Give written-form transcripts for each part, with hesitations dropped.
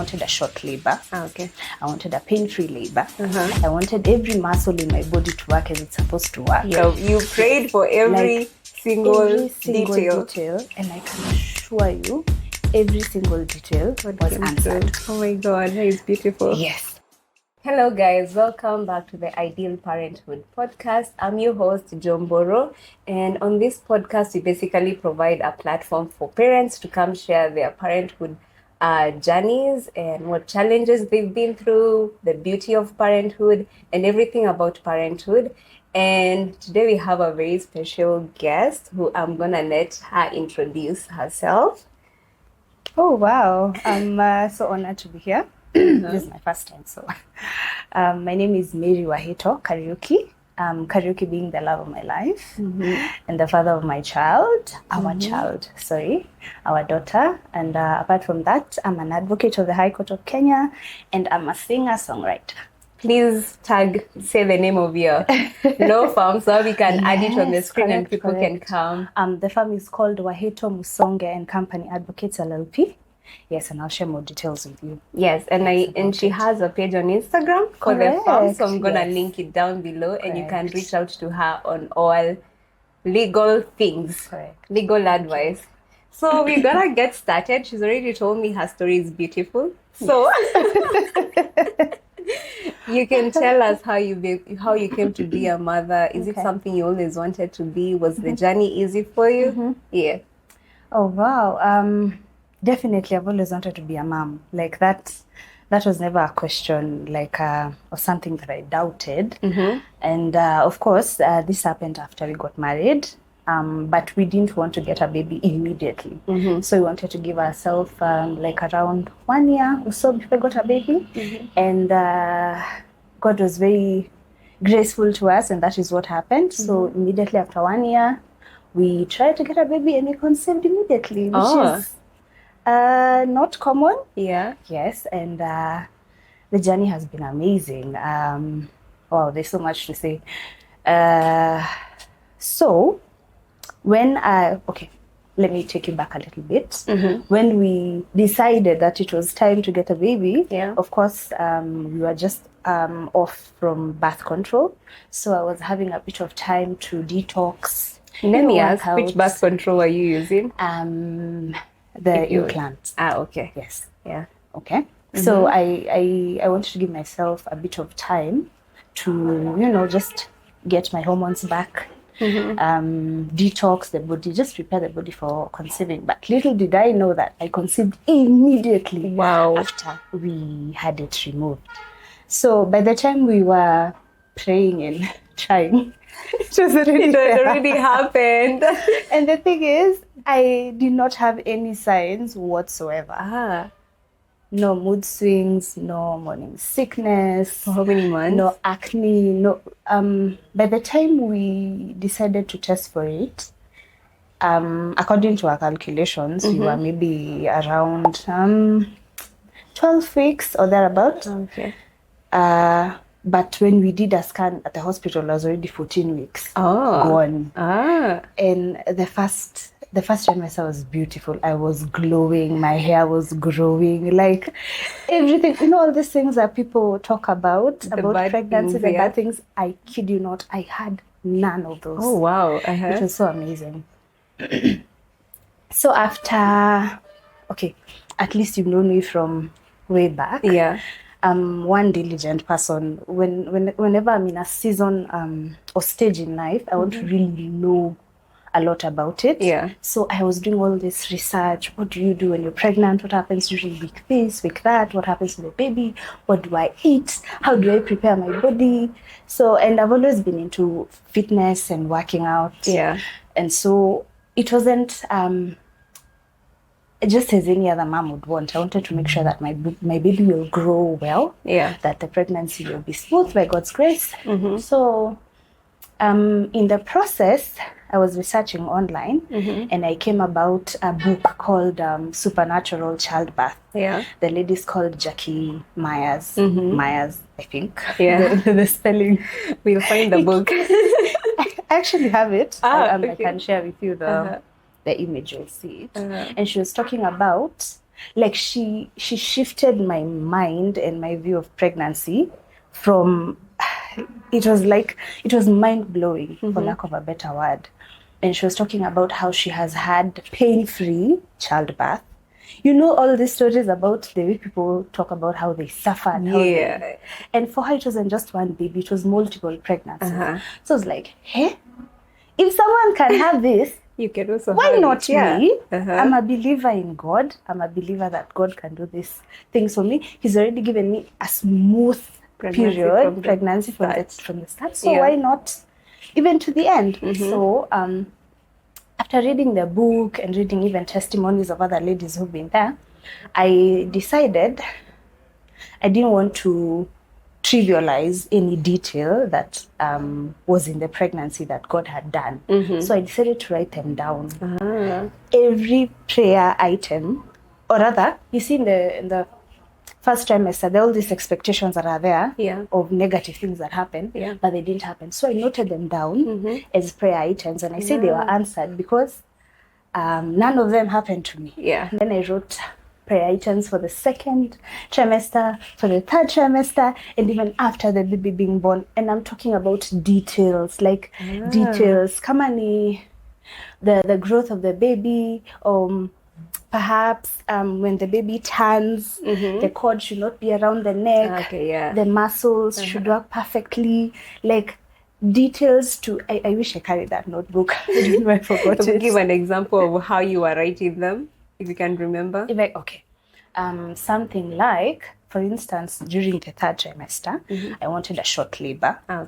wanted a short labor. Okay. I wanted a pain-free labor. I wanted every muscle in my body to work as it's supposed to work. You prayed for every single detail, and I can assure you, every single detail was answered. Oh my God, that is beautiful. Yes. Hello guys, welcome back to the Ideal Parenthood podcast. I'm your host, Jomboro, and on this podcast we basically provide a platform for parents to come share their parenthood journeys and what challenges they've been through, the beauty of parenthood, and everything about parenthood. And today we have a very special guest who I'm gonna let her introduce herself. Oh wow, I'm so honored to be here. This is my first time, so my name is Mary Wahito Kariuki. Kariuki being the love of my life and the father of my child, our daughter. And apart from that, I'm an advocate of the High Court of Kenya, and I'm a singer-songwriter. Please say the name of your law firm so we can add it on the screen and people can come. The firm is called Wahito Musonge and Company Advocates LLP. Yes, and I'll share more details with you. Yes, and she has a page on Instagram for the firm, so I'm gonna link it down below, and you can reach out to her on all legal things, legal advice. So we're gonna get started. She's already told me her story is beautiful, so you can tell us how you came to be a mother. Is it something you always wanted to be? Was the journey easy for you? Yeah. Oh wow. Definitely, I've always wanted to be a mom. Like that was never a question, like or something that I doubted. And of course, this happened after we got married. But we didn't want to get a baby immediately. So we wanted to give ourselves like around 1 year or so before we got a baby. And God was very graceful to us, and that is what happened. So immediately after 1 year, we tried to get a baby and we conceived immediately, which is not common. Yes, and the journey has been amazing. Wow, there's so much to say. So when let me take you back a little bit. When we decided that it was time to get a baby, of course, we were just off from birth control, so I was having a bit of time to detox. Let me ask, which birth control are you using? The implant. Okay. Yes. Yeah. Okay. So I wanted to give myself a bit of time to, just get my hormones back, detox the body, just prepare the body for conceiving. But little did I know that I conceived immediately after we had it removed. So by the time we were praying and trying, it already happened. And the thing is, I did not have any signs whatsoever. No mood swings, no morning sickness. For how many months? No acne. No. By the time we decided to test for it, according to our calculations, we were maybe around 12 weeks or thereabout. Okay. But when we did a scan at the hospital, I was already 14 weeks gone. And the first trimester was beautiful. I was glowing. My hair was growing. Like everything, all these things that people talk about pregnancy, the bad things. I kid you not, I had none of those. Oh wow! It was so amazing. So after, at least you've known me from way back. Yeah. I'm one diligent person. Whenever I'm in a season or stage in life, I want to really know a lot about it. Yeah. So I was doing all this research. What do you do when you're pregnant? What happens during week this, week that? What happens to the baby? What do I eat? How do I prepare my body? So, and I've always been into fitness and working out. Yeah. And so it wasn't just as any other mom would want. I wanted to make sure that my baby will grow well. Yeah. That the pregnancy will be smooth by God's grace. So in the process, I was researching online and I came about a book called Supernatural Childbirth. Yeah. The lady's called Jackie Myers. Myers, I think. Yeah. The spelling. We'll find the book. I actually have it. I okay. can share with you the image, you'll see it. And she was talking about like she shifted my mind and my view of pregnancy from, it was mind-blowing, for lack of a better word. And she was talking about how she has had pain-free childbirth. You know, all these stories about the way people talk about how they suffered. And for her, it wasn't just one baby, it was multiple pregnancies. So I was like, hey, if someone can have this, you can also why have not it. me? I'm a believer in God. I'm a believer that God can do these things for me. He's already given me a smooth pregnancy from the start. So why not even to the end? So after reading the book and reading even testimonies of other ladies who've been there, I decided I didn't want to trivialize any detail that was in the pregnancy that God had done. So I decided to write them down. Every prayer item, or rather, you see in the first trimester, there are all these expectations that are there of negative things that happen, but they didn't happen. So I noted them down as prayer items, and I said they were answered because none of them happened to me. And then I wrote prayer items for the second trimester, for the third trimester, and even after the baby being born. And I'm talking about details, like details, kama ni the growth of the baby, perhaps when the baby turns, the cord should not be around the neck, the muscles should work perfectly, like details to, I wish I carried that notebook. I forgot it. Give an example of how you were writing them, if you can remember. Something like, for instance, during the third trimester, I wanted a short labor. I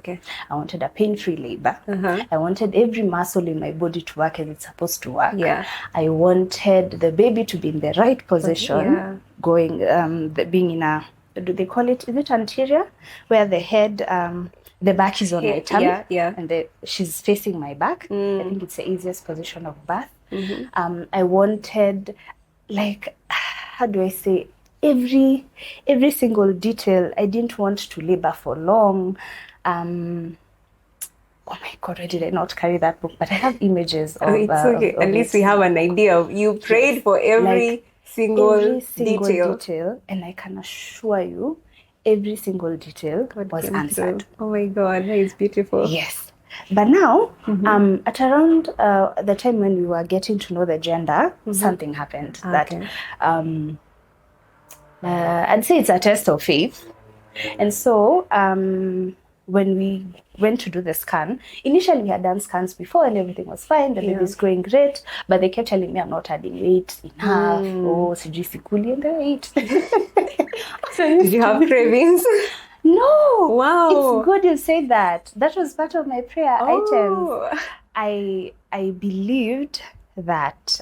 wanted a pain-free labor. I wanted every muscle in my body to work as it's supposed to work. I wanted the baby to be in the right position, going, being in a, do they call it, is it anterior? Where the head, the back is on my tummy, and she's facing my back. I think it's the easiest position of birth. I wanted, like, how do I say, every single detail. I didn't want to labor for long. Oh my God, why did I not carry that book? But I have images of it's okay. At least we have an idea of, you prayed for every single detail. And I can assure you, every single detail was answered. Oh my God, that is beautiful. Yes. But now, at around the time when we were getting to know the gender, something happened that I'd say it's a test of faith. And so when we went to do the scan, initially we had done scans before and everything was fine, the baby's growing great, but they kept telling me I'm not adding weight enough, sijui sikuli, and I ate. Did you have cravings? No. Wow. It's good you say that. That was part of my prayer items. I believed that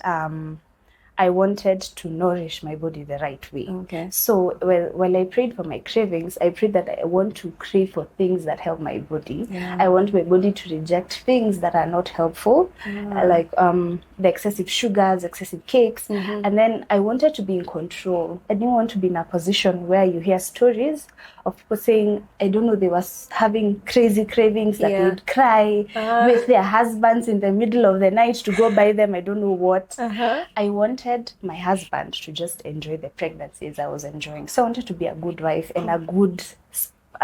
I wanted to nourish my body the right way. So while I prayed for my cravings, I prayed that I want to crave for things that help my body. I want my body to reject things that are not helpful, like the excessive sugars, excessive cakes. And then I wanted to be in control. I didn't want to be in a position where you hear stories of people saying, I don't know, they were having crazy cravings that they would cry with their husbands in the middle of the night to go buy them, I don't know what. I wanted my husband to just enjoy the pregnancies I was enjoying. So I wanted to be a good wife and a good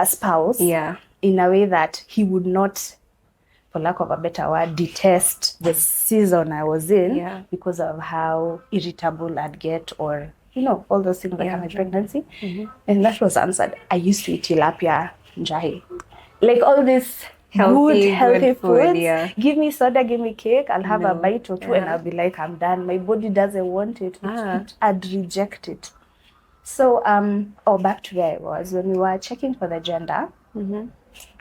spouse in a way that he would not, for lack of a better word, detest the season I was in because of how irritable I'd get, or all those things that come with pregnancy. And that was answered. I used to eat tilapia, njahi, like all this healthy foods. Give me soda, give me cake, I'll have a bite or two and I'll be like, I'm done. My body doesn't want it. I'd reject it. So back to where I was. When we were checking for the gender,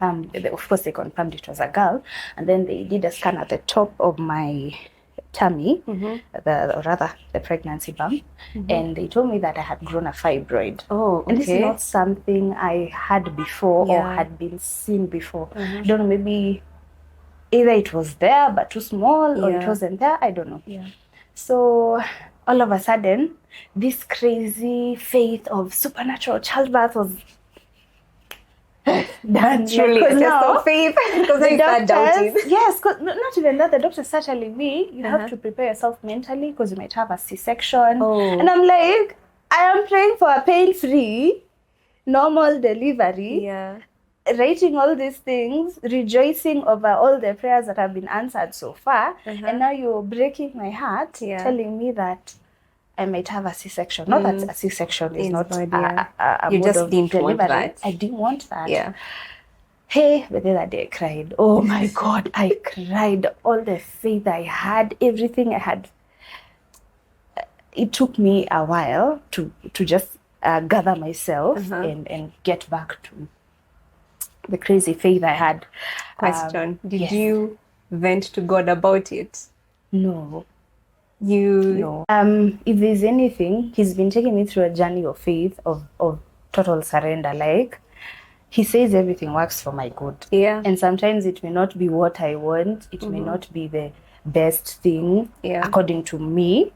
of course they confirmed it was a girl, and then they did a scan at the top of my tummy, the pregnancy bump, and they told me that I had grown a fibroid. And this is not something I had before or had been seen before. I don't know, maybe either it was there but too small, or it wasn't there, I don't know. So all of a sudden, this crazy faith of supernatural childbirth was Done. Truly a test of faith. Because The I start doubting. doctors, yes, not even that. The doctors start telling me you have to prepare yourself mentally because you might have a C-section. Oh. And I'm like, I am praying for a pain-free, normal delivery. Yeah. Writing all these things, rejoicing over all the prayers that have been answered so far, and now you're breaking my heart, telling me that I might have a C-section. Not that a C-section is not bad, a you mode just of didn't want delivery. that. I didn't want that. Yeah. Hey, but the other day I cried. Oh my God, I cried. All the faith I had, everything I had. It took me a while to just gather myself and get back to the crazy faith I had. Question. Did yes. you vent to God about it? No. No. If there's anything, he's been taking me through a journey of faith, of total surrender. Like, he says everything works for my good. Yeah. And sometimes it may not be what I want. It may not be the best thing according to me.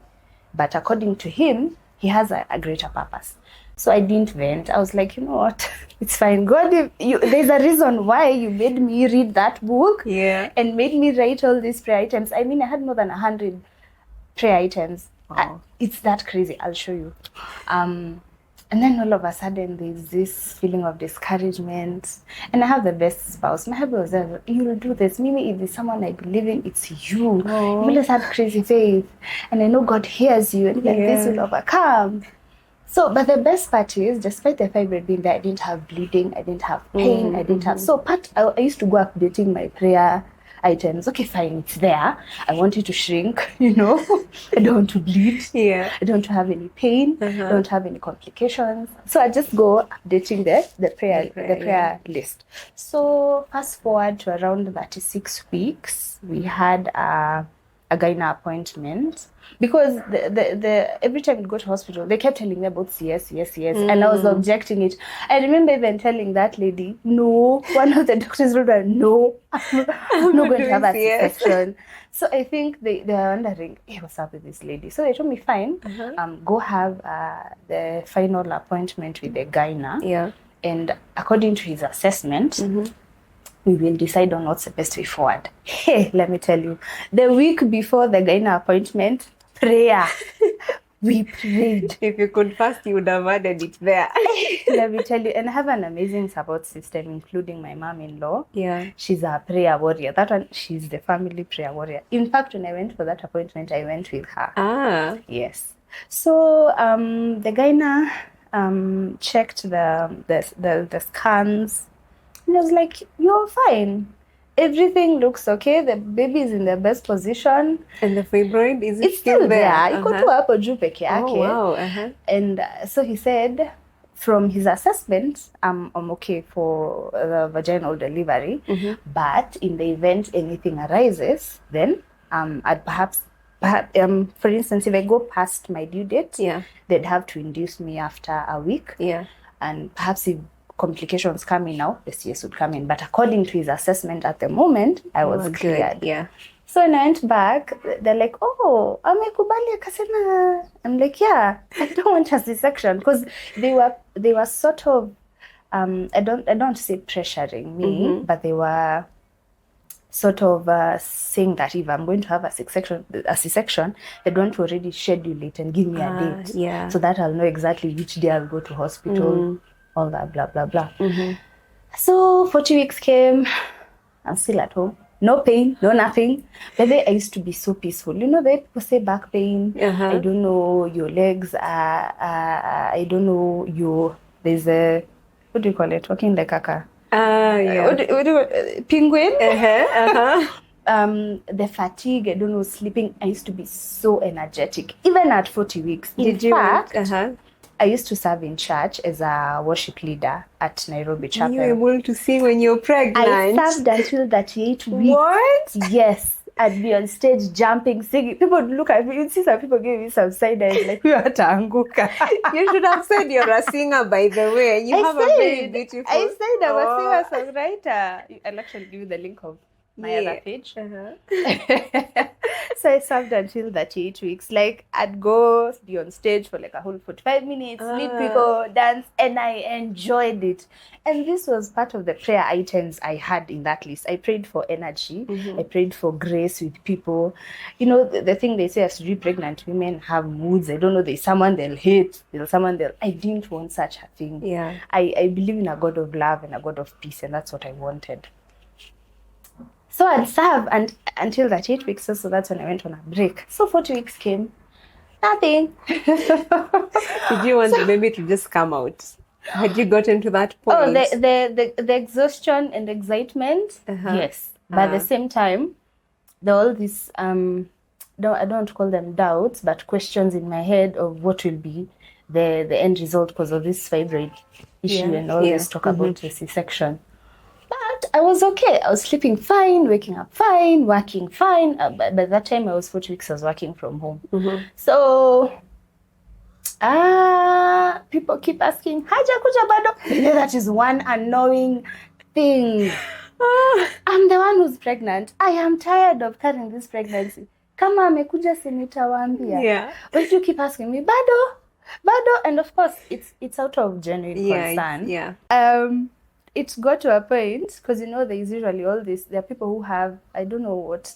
But according to him, he has a greater purpose. So I didn't vent. I was like, you know what? It's fine. God, there's a reason why you made me read that book and made me write all these prayer items. I mean, I had more than 100 prayer items. It's that crazy. I'll show you. And then all of a sudden, there's this feeling of discouragement. And I have the best spouse. My husband was there, you'll do this. Maybe if there's someone I believe in, it's you. You always had crazy faith. And I know God hears you. And like, this will overcome. So, but the best part is, despite the fibroid being there, I didn't have bleeding, I didn't have pain, I didn't have... So I used to go updating my prayer items. Okay, fine, it's there. I want it to shrink, you know. I don't want to bleed. I don't want to have any pain. I don't want to have any complications. So I just go updating the prayer list. So fast forward to around 36 weeks, we had a gynae appointment. Because the every time we go to hospital, they kept telling me about CS, and I was objecting it. I remember even telling that lady, no, one of the doctors told her, no, I'm not going to have a C-section. So I think they were wondering, hey, what's up with this lady? So they told me, fine, go have the final appointment with the gynae. And according to his assessment, we will decide on what's the best way forward. Hey, let me tell you, the week before the gynae appointment, prayer. We prayed. If you could fast, you would have added it there. Let me tell you, and I have an amazing support system, including my mom-in-law. She's a prayer warrior. That one, she's the family prayer warrior. In fact, when I went for that appointment, I went with her. Yes. So the gynae checked the scans. And I was like, you're fine. Everything looks okay. The baby is in the best position. And the fibroid, it's still there. Iko tu hapo juu peke yake. Oh, wow. And so he said, from his assessment, I'm okay for the vaginal delivery. But in the event anything arises, then I'd perhaps, for instance, if I go past my due date, they'd have to induce me after a week. And perhaps if complications come in now, the CS would come in. But according to his assessment at the moment, I was cleared. So when I went back, they're like, oh, amekubali akasema. I'm like, yeah, I don't want a C-section. Because they were sort of, I don't say pressuring me, but they were sort of saying that if I'm going to have a C-section, they don't already schedule it and give me a date. So that I'll know exactly which day I'll go to hospital. All that blah blah blah. So 40 weeks came. I'm still at home. No pain, no nothing. But then I used to be so peaceful. You know, they people say back pain. I don't know your legs. I don't know your. There's a, what do you call it? Walking like caca. What do penguin. The fatigue. I don't know, sleeping. I used to be so energetic, even at 40 weeks. In fact, I used to serve in church as a worship leader at Nairobi Chapel. You were able to sing when you're pregnant? I served until 38 weeks. What? Yes. I'd be on stage jumping, singing. People would look at me. You'd see some people give me some side eyes like, you are Tanguka. You should have said you're a singer, by the way. You have a very beautiful... I said I'm a singer-songwriter. I'll actually give you the link of my other page. Uh-huh. So I served until 38 weeks. Like, I'd go be on stage for like a whole 45 minutes, lead people, dance, and I enjoyed it. And this was part of the prayer items I had in that list. I prayed for energy. I prayed for grace with people. You know, the thing they say as pregnant women have moods. I don't know, there's someone they'll hate, there's someone they'll... I didn't want such a thing. Yeah. I believe in a God of love and a God of peace, and that's what I wanted. So I'd serve until that 8 weeks, so that's when I went on a break. So 40 weeks came, nothing. Did you want the baby to just come out? Had you gotten to that point? Oh, the exhaustion and excitement, yes. But at the same time, there are all these, I don't call them doubts, but questions in my head of what will be the end result because of this fibroid issue and all this talk about the C-section. But I was okay. I was sleeping fine, waking up fine, working fine. By that time, I was 40 weeks. I was working from home. So, people keep asking, Haja kuja bado? You know, that is one annoying thing. I'm the one who's pregnant. I am tired of carrying this pregnancy. Kama amekuja si nitawaambia. Yeah. But you keep asking me, bado? And of course, it's out of genuine concern. Yeah. It got to a point because you know there's usually all this. There are people who have, I don't know what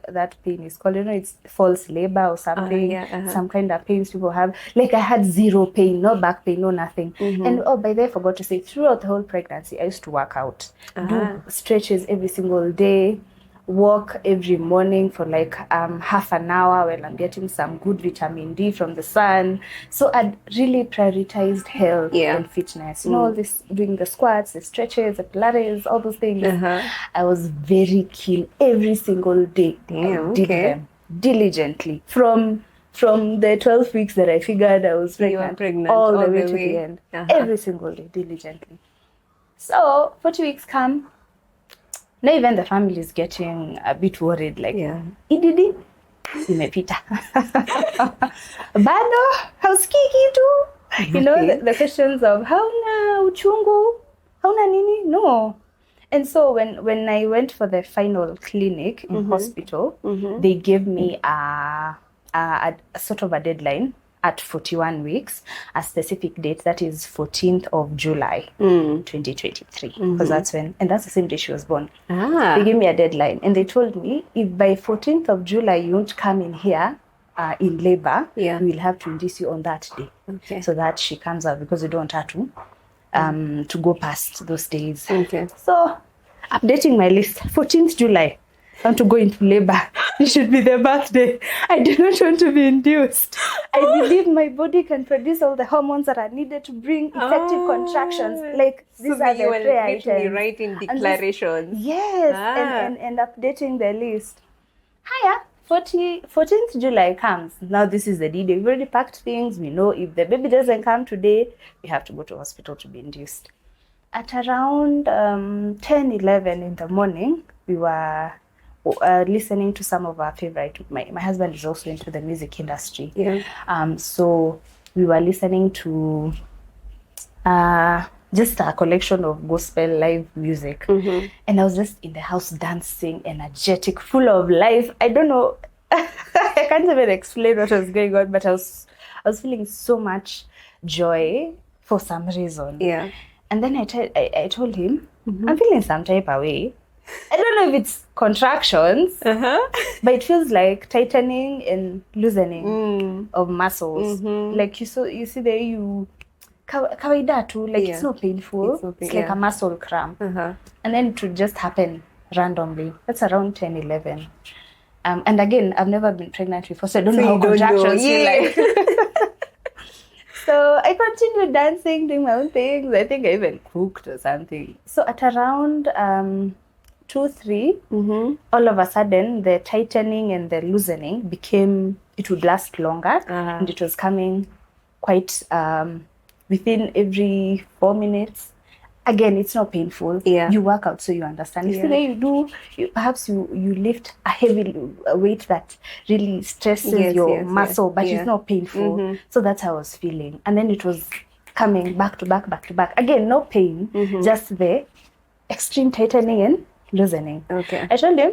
that pain is called. You know, it's false labor or something. Some kind of pains people have. Like I had zero pain, no back pain, no nothing. And by the way, I forgot to say, throughout the whole pregnancy, I used to work out, do stretches every single day, walk every morning for like half an hour while I'm getting some good vitamin D from the sun. So I'd really prioritized health and fitness. You know, all this, doing the squats, the stretches, the Pilates, all those things. I was very keen every single day. I did them diligently from the 12 weeks that I figured I was pregnant all the way to the end. Every single day, diligently. So 40 weeks come. Now even the family is getting a bit worried, like, ididi, imepita. Bado, hausikii kitu? You know, the questions of, hauna uchungu? Hauna nini? No. And so when I went for the final clinic in hospital, they gave me a sort of a deadline at 41 weeks, a specific date, that is 14th of July, 2023. Because that's when, and that's the same day she was born. They gave me a deadline and they told me, if by 14th of July you won't come in here in labor, we will have to induce you on that day. So that she comes out, because we don't have to go past those days. So updating my list, 14th July. I want to go into labor. It should be their birthday. I do not want to be induced. I believe my body can produce all the hormones that are needed to bring effective contractions. Like, these are the prayer items. Writing declarations. And updating the list. Hiya, 14th July comes. Now this is the D-Day. We've already packed things. We know if the baby doesn't come today, we have to go to hospital to be induced. At around 10, 11 in the morning, we were listening to some of our favorite. My husband is also into the music industry. So we were listening to just a collection of gospel live music. And I was just in the house dancing, energetic, full of life. I don't know, I can't even explain what was going on, but I was feeling so much joy for some reason. And then I told him, I'm feeling some type of way. I don't know if it's contractions, but it feels like tightening and loosening of muscles. Like you see there, you kawaida tu, like it's not painful. It's like a muscle cramp. And then it would just happen randomly. That's around 10, 11. And again, I've never been pregnant before, so I don't know how contractions feel like. So I continued dancing, doing my own things. I think I even cooked or something. So at around 2, 3, all of a sudden the tightening and the loosening became, it would last longer, and it was coming quite within every 4 minutes. Again, it's not painful. You work out, so you understand. You see that perhaps you lift a heavy weight that really stresses your muscle, but it's not painful. So that's how I was feeling. And then it was coming back to back, back to back. Again, no pain, just the extreme tightening and loosening. Okay. I told him,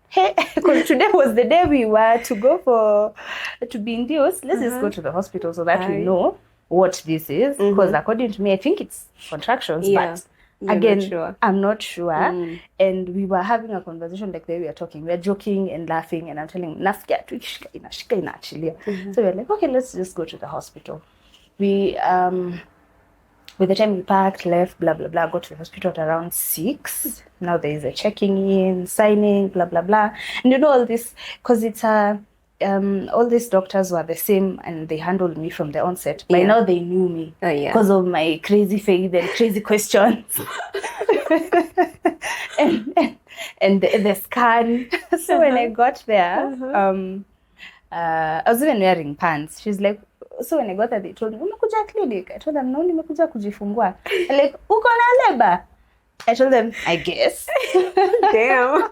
hey, because today was the day we were to go to be induced. Let's just go to the hospital so that we know what this is. Because according to me, I think it's contractions, but again, I'm not sure. And we were having a conversation like we were talking. We were joking and laughing, and I'm telling him, so we're like, okay, let's just go to the hospital. We by the time we packed, left, blah blah blah, got to the hospital at around 6. Now there is a checking in, signing, blah blah blah, and you know all this because it's all these doctors were the same and they handled me from the onset. By now they knew me because of my crazy faith and crazy questions. and the scan. So when I got there, I was even wearing pants. She's like, so when I got there, they told me, umekuja clinic? I told them, no, nimekuja kujifungua. I'm like, uko na labor? I told them, I guess. Damn.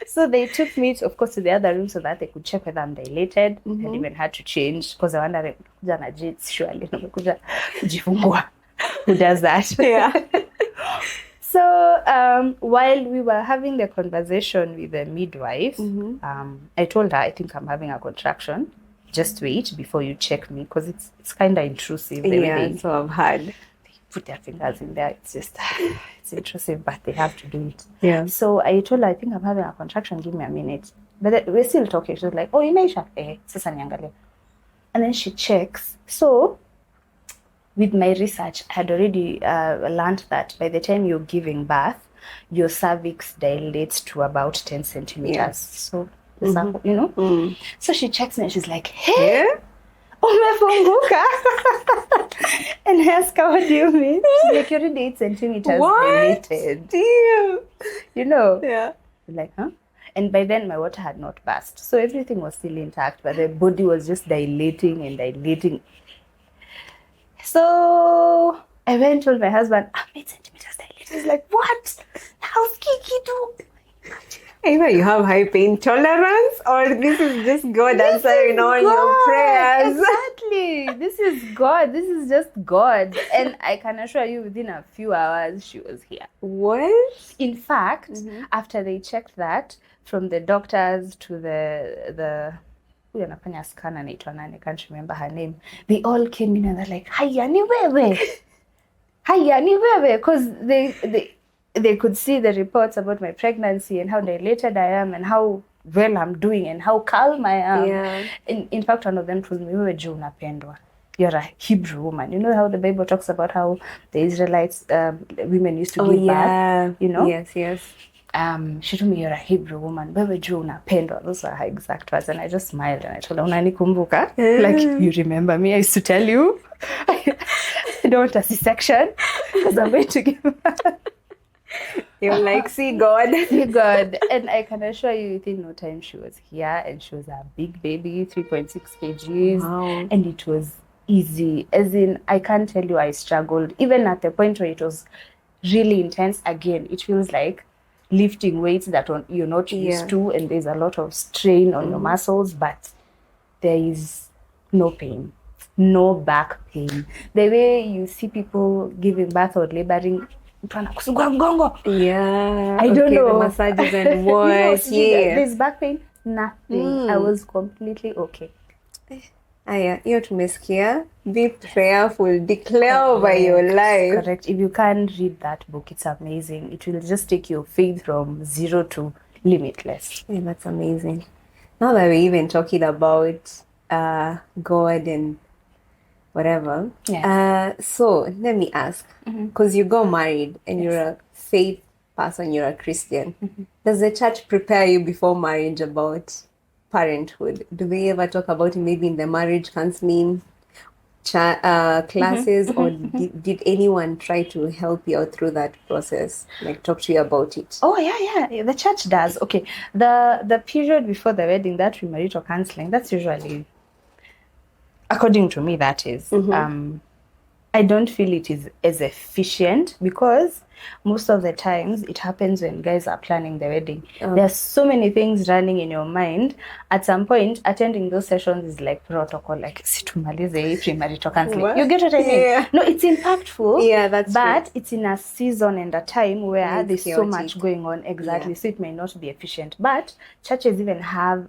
So they took me, of course, to the other room so that they could check whether I'm dilated. And even had to change because I wondered, kuja na jits, surely, nimekuja kujifungua. Who does that? Yeah. So while we were having the conversation with the midwife, I told her, I think I'm having a contraction. Just wait before you check me because it's kind of intrusive. So I've heard. They put their fingers in there. It's just, it's intrusive, but they have to do it. Yeah. So I told her, I think I'm having a contraction. Give me a minute. But we're still talking. She was like, oh, inaisha. Sasa niangalie. And then she checks. So with my research, I had already learned that by the time you're giving birth, your cervix dilates to about 10 centimeters. Yes. So, you know? So she checks me and she's like, hey, umefunguka. And I ask her, what do you mean? She's like, you're already 8 centimeters dilated. Damn. You know? Yeah. Like, huh? And by then my water had not burst. So everything was still intact, but the body was just dilating and dilating. So I went and told my husband, I'm 8 centimeters dilated. He's like, what? How's Kiki do? Either you have high pain tolerance or this is just God answering all your prayers. Exactly. This is God. This is just God. And I can assure you within a few hours, she was here. What? In fact, after they checked that, from the doctors to the huyu anafanya scan anaitwa nani, I can't remember her name. They all came in and they're like, haya ni wewe. Haya ni wewe. Because they could see the reports about my pregnancy and how dilated I am and how well I'm doing and how calm I am. Yeah. In fact, one of them told me, wewe juu unapendwa. You're a Hebrew woman. You know how the Bible talks about how the Israelites, women used to give birth? You know? Yes. She told me, you're a Hebrew woman. Wewe juu unapendwa. Those are her exact words. And I just smiled and I told her, unanikumbuka? Like, you remember me? I used to tell you. I don't want a C-section because I'm going to give birth. You're like, see God. See God. And I can assure you within no time she was here and she was a big baby, 3.6 kgs. Wow. And it was easy. As in, I can't tell you I struggled. Even at the point where it was really intense, again, it feels like lifting weights that you're not used to and there's a lot of strain on your muscles, but there is no pain. No back pain. The way you see people giving birth or laboring, yeah, I don't know. The massages and what? There's back pain, nothing. I was completely okay. Aya, hiyo tumesikia. Be prayerful, declare over your life. Correct. If you can read that book, it's amazing. It will just take your faith from 0 to limitless. Yeah, that's amazing. Now that we're even talking about God and whatever. So let me ask, because you got married and you're a faith person, you're a Christian. Does the church prepare you before marriage about parenthood? Do they ever talk about it maybe in the marriage counseling classes or did anyone try to help you out through that process, like talk to you about it? Oh yeah, the church does. Okay, the period before the wedding, that premarital counseling, that's usually, according to me, that is I don't feel it is as efficient because most of the times it happens when guys are planning the wedding. There are so many things running in your mind. At some point, attending those sessions is like protocol, like situmalize premarital counseling. You get what I mean? Yeah. No, it's impactful. Yeah, that's but true. It's in a season and a time where It's there's so chaotic. much going on. Exactly. Yeah. So it may not be efficient. But churches even have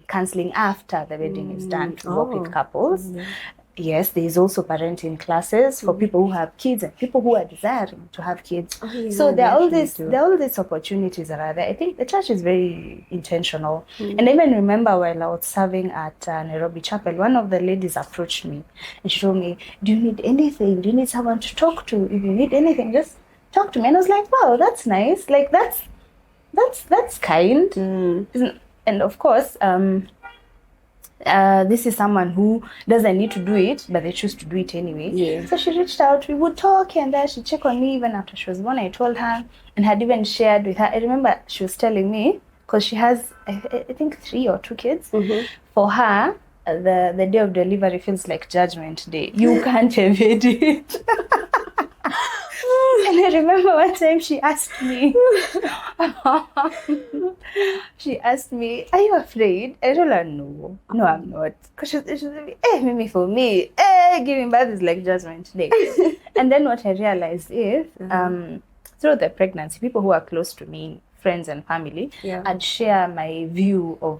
counseling after the wedding is done to work with couples. Yes, there is also parenting classes for people who have kids and people who are desiring to have kids. So there are all these opportunities that are there. I think the church is very intentional. And I even remember while I was serving at Nairobi Chapel, one of the ladies approached me and she told me, "Do you need anything? Do you need someone to talk to? If you need anything, just talk to me." And I was like, "Wow, that's nice. Like that's kind." And of course, this is someone who doesn't need to do it, but they choose to do it anyway. Yeah. So she reached out, we would talk, and then she'd check on me even after she was born. I told her and had even shared with her. I remember she was telling me, because she has, I think, 3 or 2 kids. For her, the day of delivery feels like Judgment Day. You can't evade it. And I remember one time she asked me, "Are you afraid?" I told her, No, I'm not. Because she was like, Mimi, for me, giving birth is like Judgment Day. And then what I realized is, through the pregnancy, people who are close to me, friends and family, I'd share my view of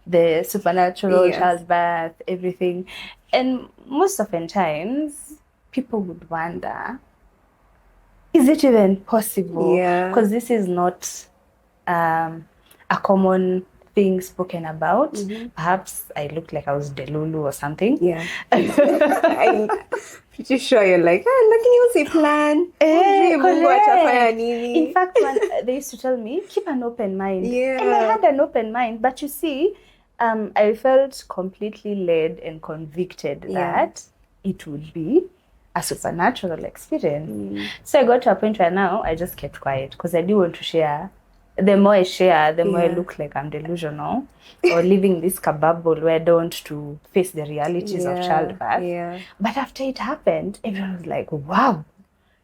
the supernatural, childbirth, everything. And most often times, people would wonder, is it even possible? Yeah. Because this is not a common thing spoken about. Perhaps I looked like I was Delulu or something. Yeah. I'm pretty sure you're like, lakini usiplan. In fact, they used to tell me, keep an open mind. Yeah. And I had an open mind. But you see, I felt completely led and convicted that it would be a supernatural experience. So I got to a point where now I just kept quiet because I didn't want to share. The more I share, the more I look like I'm delusional or living this bubble where I don't want to face the realities of childbirth. Yeah. But after it happened, everyone was like, wow,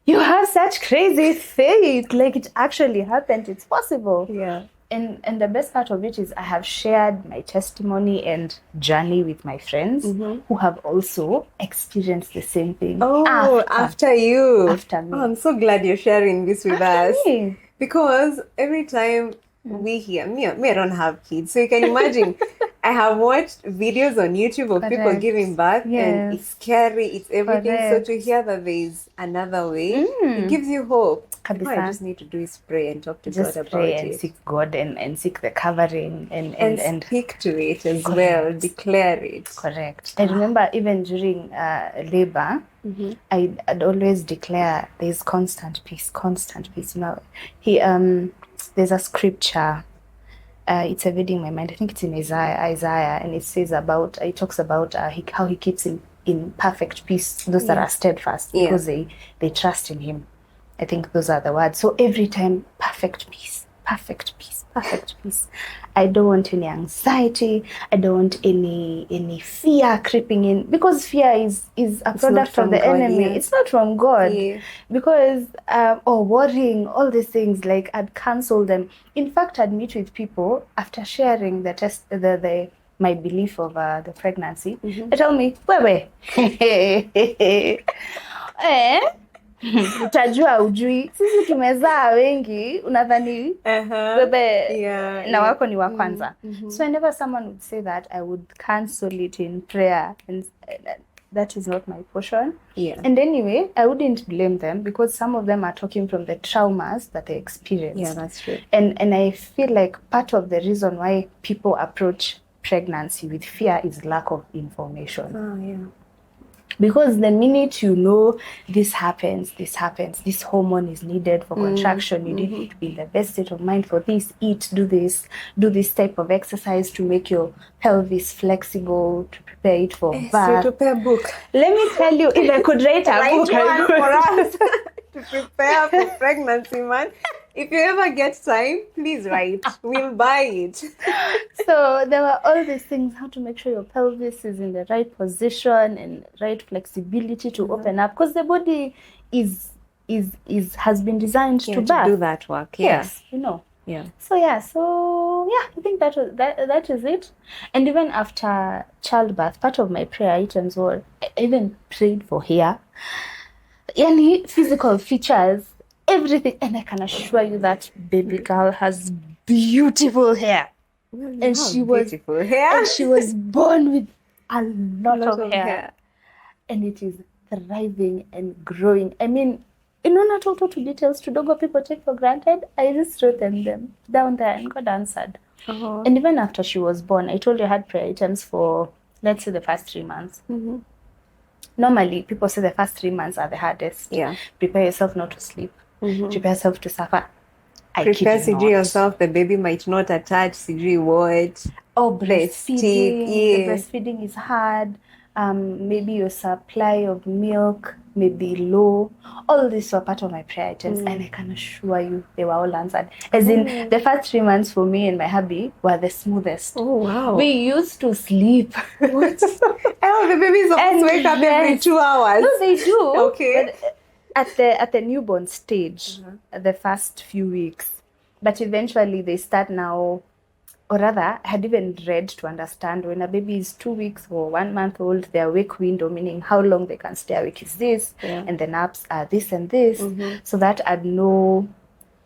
you have such crazy faith. Like it actually happened. It's possible. Yeah. And the best part of it is I have shared my testimony and journey with my friends who have also experienced the same thing. Oh, after you. After me. Oh, I'm so glad you're sharing this with us. Me. Because every time we hear, me, I don't have kids. So you can imagine, I have watched videos on YouTube of people giving birth and it's scary, it's everything. So to hear that there is another way, it gives you hope. All I just need to do is pray and talk to God about pray it. And seek God and seek the covering and speak to it as well, declare it. Correct. I remember even during labor, I'd always declare there's constant peace. You know, there's a scripture. It's evading my mind. I think it's in Isaiah, and it talks about how he keeps in perfect peace those that are steadfast because they trust in him. I think those are the words. So every time, perfect peace. I don't want any anxiety. I don't want any fear creeping in, because fear is a product of the enemy. It's not from God. Because worrying, all these things, like I'd cancel them. In fact, I'd meet with people after sharing my belief of the pregnancy. They tell me, utajua ujui, sisi tumezaa wengi, unadhani bebe na wako ni wa kwanza. So whenever someone would say that, I would cancel it in prayer, and that is not my portion. And anyway, I wouldn't blame them, because some of them are talking from the traumas that they experienced. Yeah, that's true. And I feel like part of the reason why people approach pregnancy with fear is lack of information. Because the minute you know this happens, this hormone is needed for contraction, you need to be in the best state of mind for this, do this type of exercise to make your pelvis flexible, to prepare it for birth. So to prepare a book. Let me tell you, if I could write a book for us to prepare for pregnancy, man. If you ever get time, please write. We'll buy it. So there were all these things, how to make sure your pelvis is in the right position and right flexibility to open up, because the body has been designed to birth. do that work. Yes, Yeah. So I think that is it. And even after childbirth, part of my prayer items were, I even prayed for hair, any physical features, everything. And I can assure you that baby girl has beautiful hair. And she was born with a lot of hair. And it is thriving and growing. I mean, not all total details to Dogo people take for granted. I just wrote them down there and God answered. Uh-huh. And even after she was born, I told you I had prayer items for, let's say, the first 3 months. Mm-hmm. Normally, people say the first 3 months are the hardest. Yeah. Prepare yourself not to sleep. Mm-hmm. Prepare yourself to suffer. Prepare CG yourself. The baby might not attach. CG what? Oh, breastfeeding. Yeah. The breastfeeding is hard. Maybe your supply of milk may be low. All these were part of my prayer items, and I can assure you they were all answered. As in, the first 3 months for me and my hubby were the smoothest. Oh, wow. We used to sleep. What? Oh, the babies supposed to wake up every 2 hours. No, they do. Okay. But at the newborn stage, the first few weeks. But eventually they start now, or rather, I had even read to understand when a baby is 2 weeks or 1 month old, their awake window, meaning how long they can stay awake is this, and the naps are this and this, so that I'd know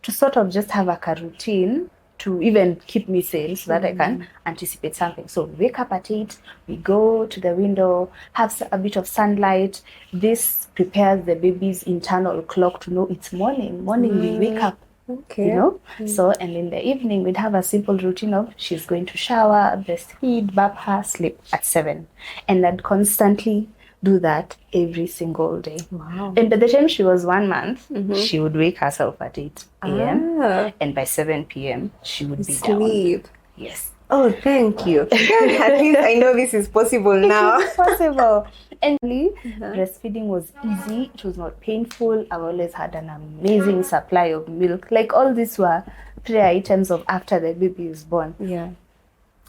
to sort of just have a routine to even keep me sane so that I can anticipate something. So we wake up at 8, we go to the window, have a bit of sunlight. This prepares the baby's internal clock to know it's morning. We wake up. Okay. So, and in the evening we'd have a simple routine of she's going to shower, breastfeed, burp her, sleep at 7. And I'd constantly do that every single day. Wow. And by the time she was 1 month, she would wake herself at 8 a.m. And by 7 p.m. she would be sleep. Down. Yes. Oh, thank you. At least I know this is possible now. It's possible. And breastfeeding was easy. It was not painful. I've always had an amazing supply of milk. Like all these were prayer items of after the baby is born. Yeah.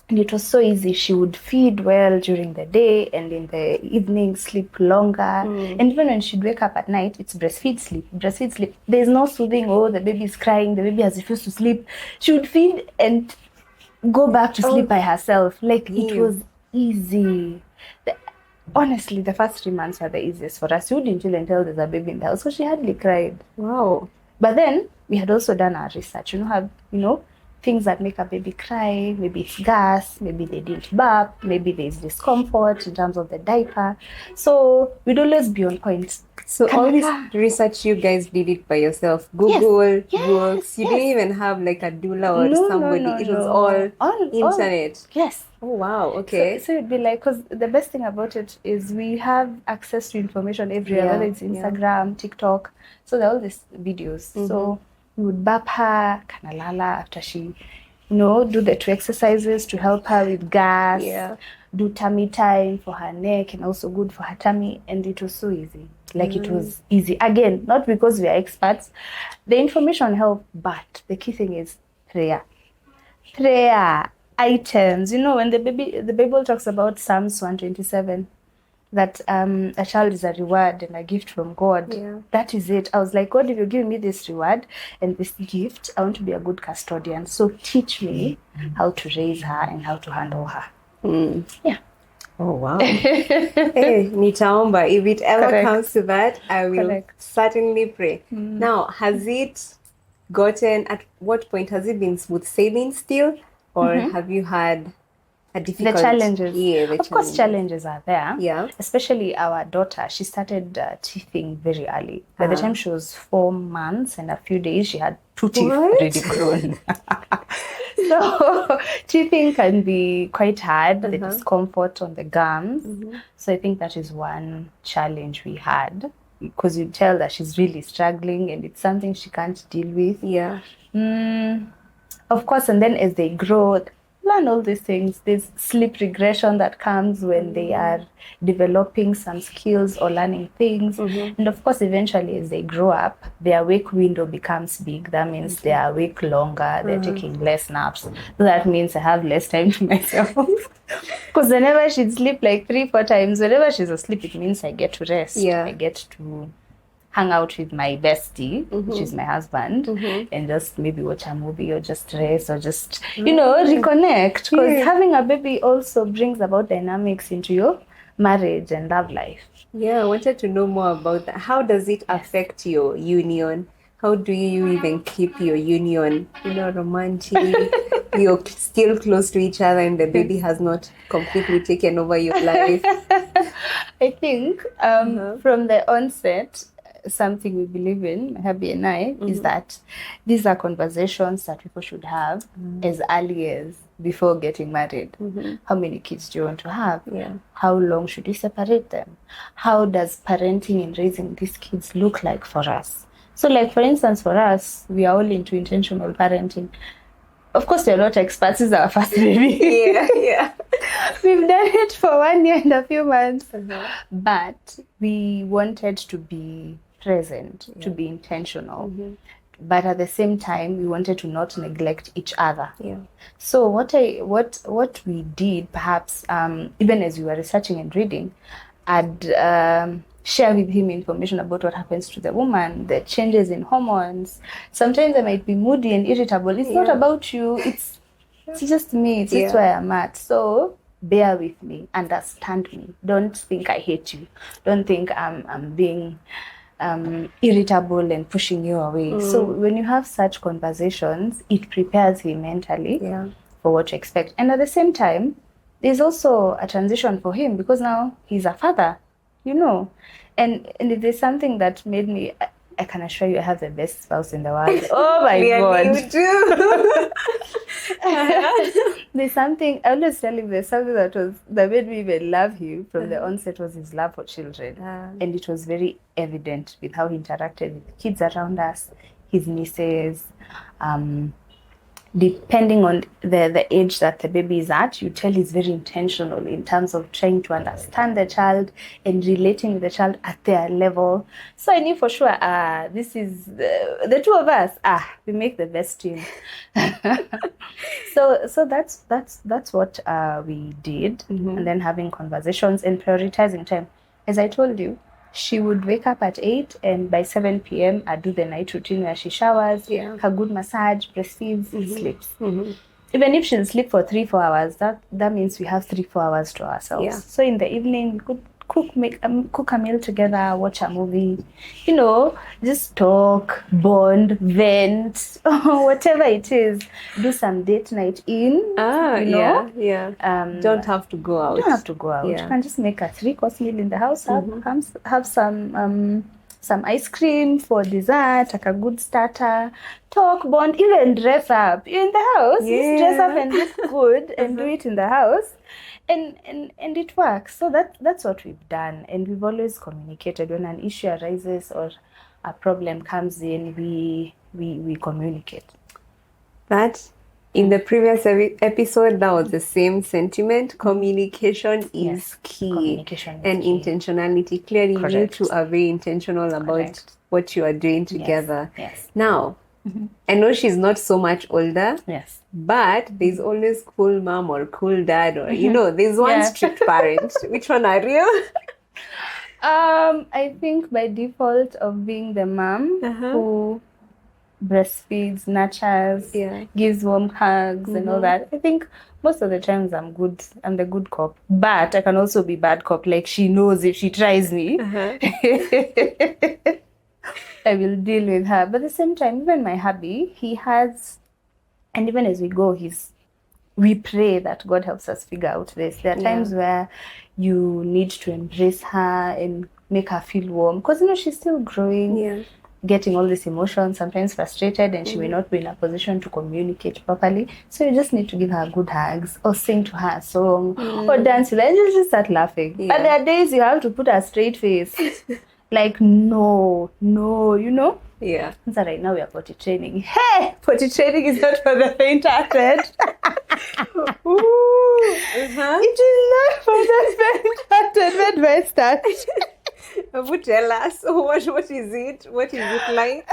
And it was so easy. She would feed well during the day, and in the evening sleep longer. And even when she'd wake up at night, it's breastfeed, sleep. There's no soothing, the baby is crying, the baby has refused to sleep. She would feed and go back to sleep by herself. Like it was easy. Honestly, the first 3 months were the easiest for us. You wouldn't even tell there's a baby in the house, so she hardly cried. Wow. But then we had also done our research. Things that make a baby cry. Maybe it's gas, maybe they didn't burp, maybe there's discomfort in terms of the diaper. So we'd always be on point. So all this research, you guys did it by yourself? Google, books. You didn't even have like a doula or somebody. It was all internet. Yes. Oh, wow. Okay. So it'd be like, because the best thing about it is we have access to information everywhere, whether it's Instagram, TikTok. So there are all these videos. So we would burp her, kanalala, after she, do the 2 exercises to help her with gas. Yeah. Do tummy time for her neck and also good for her tummy. And it was so easy. Like it was easy. Again, not because we are experts. The information helped, but the key thing is prayer. Prayer items. When the Bible talks about Psalms 127, that a child is a reward and a gift from God. Yeah. That is it. I was like, God, if you give me this reward and this gift, I want to be a good custodian. So teach me how to raise her and how to handle her. Yeah. Oh, wow. Hey, nitaomba. If it ever comes to that, I will certainly pray. Now, has it gotten, at what point, has it been smooth sailing still? Or have you had a difficult... The challenges. Yeah, of course, challenges are there. Yeah. Especially our daughter. She started teething very early. By the time she was 4 months and a few days, she had 2 teeth already grown. So teething can be quite hard, the discomfort on the gums. So I think that is one challenge we had, because you tell that she's really struggling and it's something she can't deal with. Yeah. Of course, and then as they grow, learn all these things. There's sleep regression that comes when they are developing some skills or learning things. And of course, eventually, as they grow up, their wake window becomes big. That means they are awake longer, they're taking less naps. That means I have less time to myself. Because whenever she'd sleep like 3-4 times, whenever she's asleep, it means I get to rest. I get to hang out with my bestie, which is my husband, and just maybe watch a movie or just rest or just, reconnect. Because having a baby also brings about dynamics into your marriage and love life. Yeah, I wanted to know more about that. How does it affect your union? How do you even keep your union, romantic? You're still close to each other and the baby has not completely taken over your life. I think from the onset, something we believe in, my hubby and I, is that these are conversations that people should have as early as before getting married. How many kids do you want to have? How long should you separate them? How does parenting and raising these kids look like for us? So like, for instance, for us, we are all into intentional parenting. Of course, we're not experts. This is our first baby. We've done it for 1 year and a few months. But we wanted to be present, to be intentional. But at the same time, we wanted to not neglect each other. So what we did, perhaps, even as we were researching and reading, I'd share with him information about what happens to the woman, the changes in hormones. Sometimes I might be moody and irritable. It's not about you. It's just me. It's just where I'm at. So bear with me. Understand me. Don't think I hate you. Don't think I'm being irritable and pushing you away. So when you have such conversations, it prepares him mentally for what to expect. And at the same time, there's also a transition for him because now he's a father. And if there's something that made me, I can assure you I have the best spouse in the world. Oh my God. You do. There's something, I always tell him there's something that made me even love him from the onset was his love for children. And it was very evident with how he interacted with kids around us, his nieces, depending on the age that the baby is at, you tell he's very intentional in terms of trying to understand the child and relating with the child at their level. So I knew for sure, this is the two of us. We make the best team. So that's what we did, and then having conversations and prioritizing time. As I told you, she would wake up at 8 and by 7 p.m. I'd do the night routine where she showers, her good massage, breastfeeds, sleeps. Even if she'll sleep for 3-4 hours, that means we have 3-4 hours to ourselves. So in the evening, we could cook a meal together, watch a movie, just talk, bond, vent, whatever it is. Do some date night in. Don't have to go out. You can just make a 3-course meal in the house. Have some ice cream for dessert, like a good starter. Talk, bond, even dress up. You're in the house. Just dress up and look good and do it in the house. And it works. So that's what we've done. And we've always communicated. When an issue arises or a problem comes in, we communicate. That in the previous episode, that was the same sentiment. Communication is key. Communication is and key. Intentionality. Clearly, you two are very intentional about what you are doing together. Yes. Now, I know she's not so much older. Yes. But there's always cool mom or cool dad or, there's one strict parent. Which one are you? I think by default of being the mom who breastfeeds, nurtures, gives warm hugs and all that. I think most of the times I'm good. I'm the good cop. But I can also be bad cop. Like she knows if she tries me, I will deal with her. But at the same time, even my hubby, he has, and even as we go, we pray that God helps us figure out this. There are times where you need to embrace her and make her feel warm. Because, she's still growing, getting all these emotions, sometimes frustrated, and she may not be in a position to communicate properly. So you just need to give her good hugs or sing to her a song or dance with her and just start laughing. But there are days you have to put a straight face. Like, no, Yeah. So right now we are potty training. Hey, potty training is not for the faint-hearted. Ooh, It is not for the spent by start. Would tell us what is it? What is it like?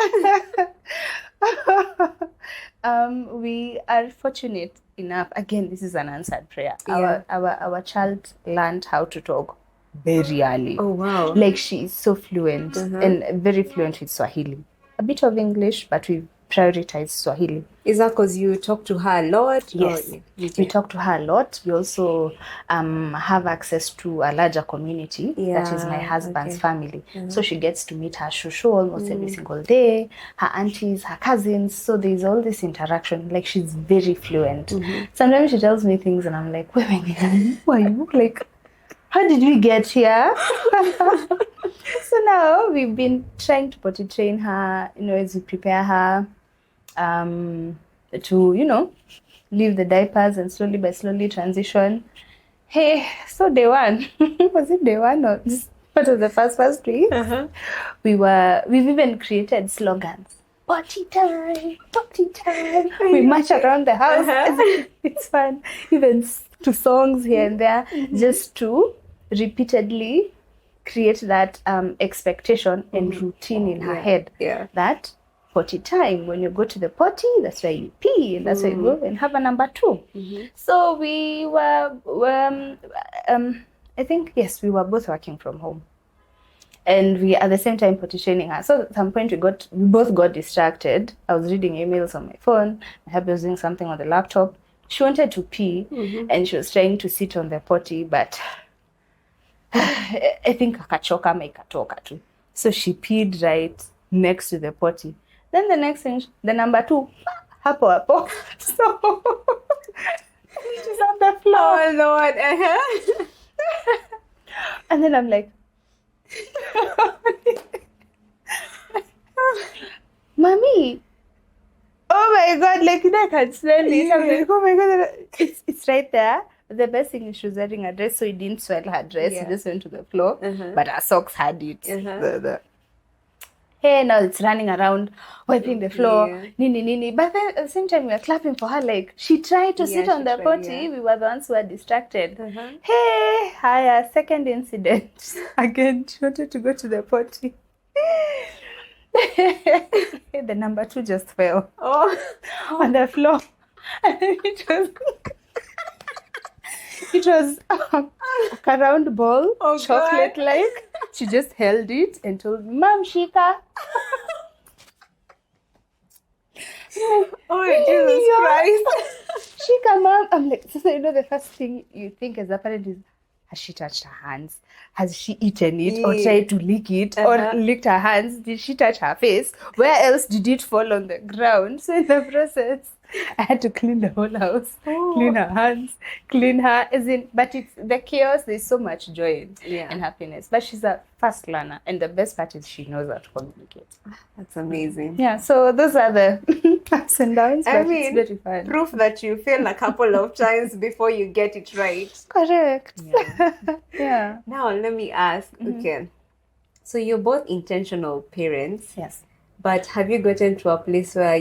We are fortunate enough. Again, this is an answered prayer. Yeah. Our child learned how to talk very early. Oh wow. Like she is so fluent and very fluent with Swahili. A bit of English, but we prioritize Swahili. Is that because you talk to her a lot? Yes, Or, we talk to her a lot. We also have access to a larger community that is my husband's family. So she gets to meet her shushu almost every single day, her aunties, her cousins. So there's all this interaction. Like she's very fluent. Sometimes she tells me things and I'm like, wait, who are you? Like, how did we get here? So now we've been trying to potty train her, as we prepare her to, leave the diapers and slowly by slowly transition. Hey, so day one, was it day one or just what was the first week? We've even created slogans. Potty time, potty time. We march around the house. It's fun. Even to songs here and there, just to repeatedly create that expectation and routine in her head that potty time, when you go to the potty, that's where you pee, and that's where you go and have a number 2. So we were I think, yes, we were both working from home, and we at the same time potty training her. So at some point we both got distracted. I was reading emails on my phone, my hubby was doing something on the laptop. She wanted to pee and she was trying to sit on the potty, but I think akachoka ama ikatoka tu. So she peed right next to the potty. Then the next thing, the number 2, hapo. So she's on the floor. Oh Lord. And then I'm like, Mommy, oh my God, like I can smell it. I'm like, oh my God, it's right there. The best thing is she was wearing a dress, so it didn't swell her dress. It just went to the floor, but her socks had it. Hey, now it's running around, wiping the floor, nini. But then at the same time, we were clapping for her. Like, she tried to sit on the potty. We were the ones who were distracted. Hey, hiya, second incident. Again, she wanted to go to the potty. The number 2 just fell on the floor. And it was a round ball, chocolate-like. She just held it and told me, Mom, Shika. Oh, Jesus Christ. Shika, Mom. I'm like, so the first thing you think as a parent is, has she touched her hands? Has she eaten it or tried to lick it or licked her hands? Did she touch her face? Where else did it fall on the ground? So in the process, I had to clean the whole house, clean her hands, clean her. But it's the chaos. There's so much joy and happiness. But she's a fast learner, and the best part is she knows how to communicate. That's amazing. Yeah. So those are the ups and downs. But it's very fun. Proof that you fail a couple of times before you get it right. Correct. Yeah. Now let me ask. Okay. So you're both intentional parents. Yes. But have you gotten to a place where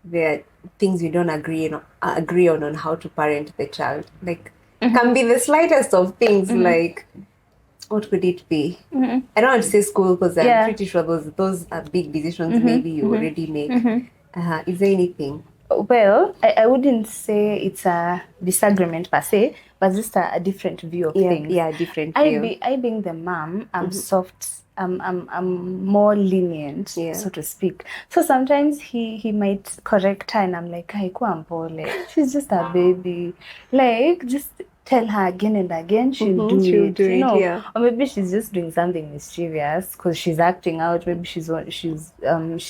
there are things you don't agree on how to parent the child? Like, can be the slightest of things. Like, what could it be? I don't want to say school because I'm pretty sure those are big decisions. Maybe you already make. Is there anything? Well, I wouldn't say it's a disagreement per se, but just a different view of things. Yeah, different view. I being the mom, I'm soft. I'm more lenient, so to speak. So sometimes he might correct her, and I'm like, she's just a baby. Like, just tell her again and again, she'll do it. Or maybe she's just doing something mischievous because she's acting out. Maybe she's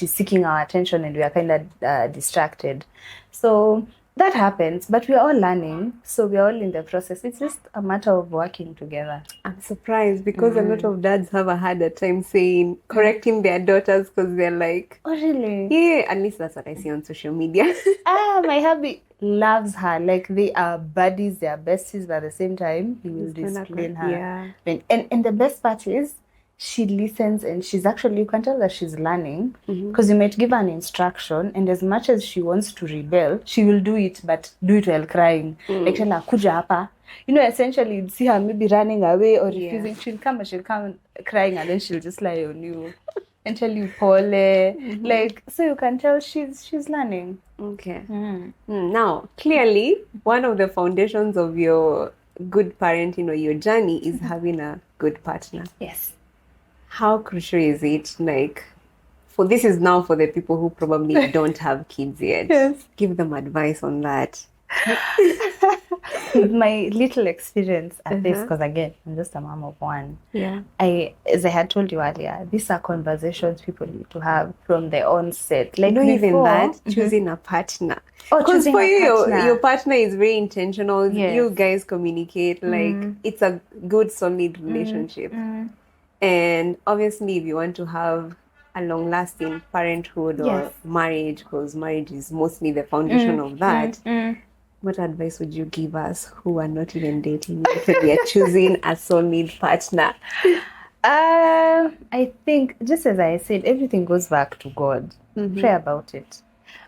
seeking our attention, and we are kind of distracted. So that happens, but we're all learning, so we're all in the process. It's just a matter of working together. I'm surprised because a lot of dads have a harder time correcting their daughters because they're like, oh really? Yeah, at least that's what I see on social media. My hubby loves her. Like, they are buddies, they are besties, but at the same time, he will discipline her. And the best part is, she listens, and she's actually, you can tell that she's learning, because you might give her an instruction, and as much as she wants to rebel, she will do it, but do it while crying. Like, tell her, kuja hapa. You know, essentially, you'd see her maybe running away or refusing. She'll come crying, and then she'll just lie on you and tell you pole. Like, so you can tell she's learning. Okay. Now, clearly, one of the foundations of your good parenting or your journey is having a good partner. Yes. How crucial is it? Like, this is now for the people who probably don't have kids yet. Yes. Give them advice on that. With my little experience at this, because again, I'm just a mom of one. Yeah. As I had told you earlier, these are conversations people need to have from the onset. Like, not even before, that, choosing a partner. Oh, Because choosing for a you, partner. your partner is very intentional. Yes. You guys communicate. Like, it's a good, solid relationship. And obviously, if you want to have a long-lasting parenthood or marriage, because marriage is mostly the foundation of that, what advice would you give us who are not even dating yet when we are choosing a soulmate partner? I think, just as I said, everything goes back to God. Pray about it.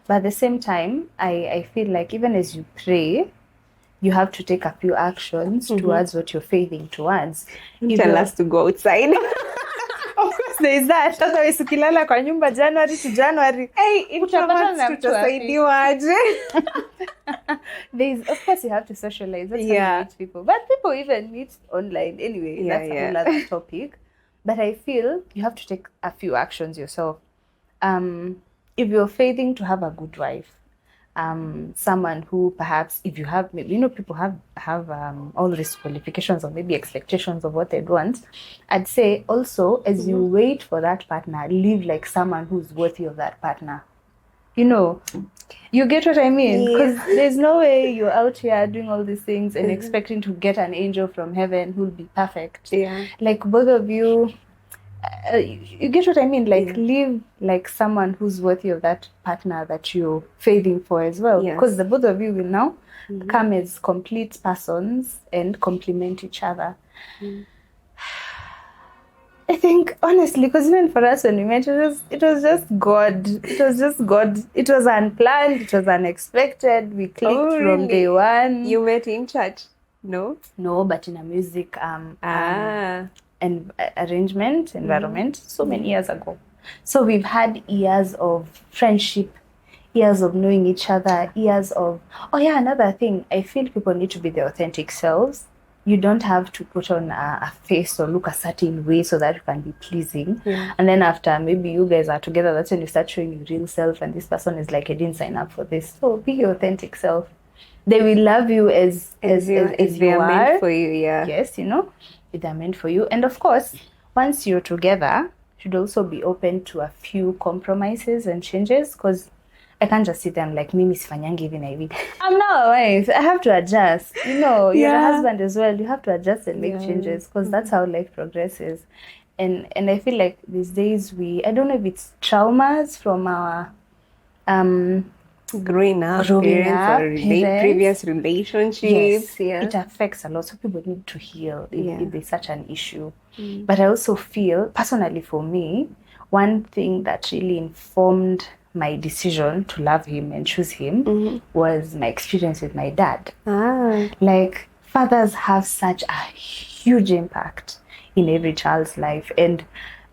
But at the same time, I feel like even as you pray, you have to take a few actions towards what you're faithing towards. Tell us to go outside. Of course, there is that. Sasa wewe ukilala kwa nyumba January to January. Hey, tutasaidiwa aje? Of course, you have to socialize. That's how you meet people. But people even meet online anyway. That's a whole other topic. But I feel you have to take a few actions yourself. If you're faithing to have a good wife, someone who perhaps, if you have, people have all these qualifications or maybe expectations of what they'd want. I'd say also, as you wait for that partner, live like someone who's worthy of that partner. You know, you get what I mean? Because there's no way you're out here doing all these things and expecting to get an angel from heaven who'll be perfect. Yeah. Like, both of you, you get what I mean? Like, live like someone who's worthy of that partner that you're faithing for as well. Because the both of you will now come as complete persons and complement each other. I think, honestly, because even for us when we met, it was just God. It was just God. It was unplanned. It was unexpected. We clicked from day one. You met in church? No? No, but in a music and arrangement environment so many years ago. So we've had years of friendship, years of knowing each other, years of... Oh yeah, another thing, I feel people need to be their authentic selves. You don't have to put on a face or look a certain way so that you can be pleasing. And then after maybe you guys are together, that's when you start showing your real self, and this person is like, I didn't sign up for this. So be your authentic self. They will love you as you are meant for you. Yes, they're meant for you. And of course, once you're together, you should also be open to a few compromises and changes, because I can't just sit there and like, mimi sifanyangi hivi na hivi. I'm now a wife. I have to adjust. You're a husband as well. You have to adjust and make changes, because that's how life progresses. And I feel like these days I don't know if it's traumas from our growing up, previous relationships. It affects a lot. So people need to heal if there's such an issue. But I also feel, personally for me, one thing that really informed my decision to love him and choose him was my experience with my dad. Like, fathers have such a huge impact in every child's life. And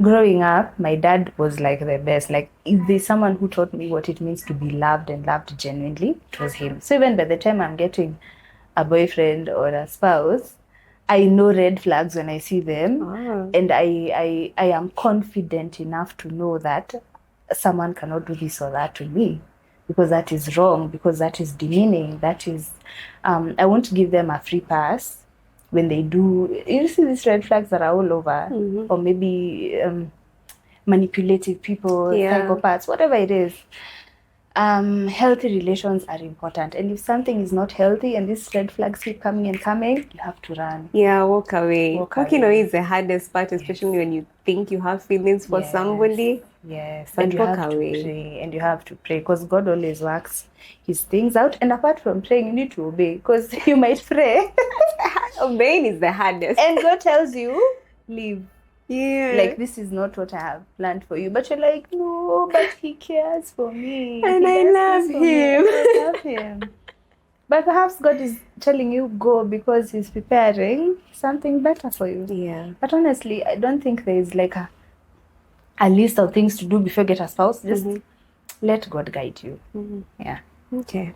growing up, my dad was like the best. Like, if there's someone who taught me what it means to be loved and loved genuinely, it was him. So even by the time I'm getting a boyfriend or a spouse, I know red flags when I see them. And I am confident enough to know that someone cannot do this or that to me, because that is wrong, because that is demeaning, that is... I won't give them a free pass when they do. You see these red flags that are all over, or maybe manipulative people, psychopaths, whatever it is. Healthy relations are important, and if something is not healthy and these red flags keep coming and coming, you have to run. Walk away. Walking away is the hardest part, especially when you think you have feelings for somebody. But you have to pray, and you have to pray, because God always works his things out. And apart from praying, you need to obey, because you might pray. Obeying is the hardest. And God tells you, leave. Yeah. Like, this is not what I have planned for you. But you're like, no, but he cares for me. And He I does love this for me, him. and I love him. But perhaps God is telling you go because he's preparing something better for you. Yeah. But honestly, I don't think there is like a list of things to do before you get a spouse. Just let God guide you. Yeah. Okay.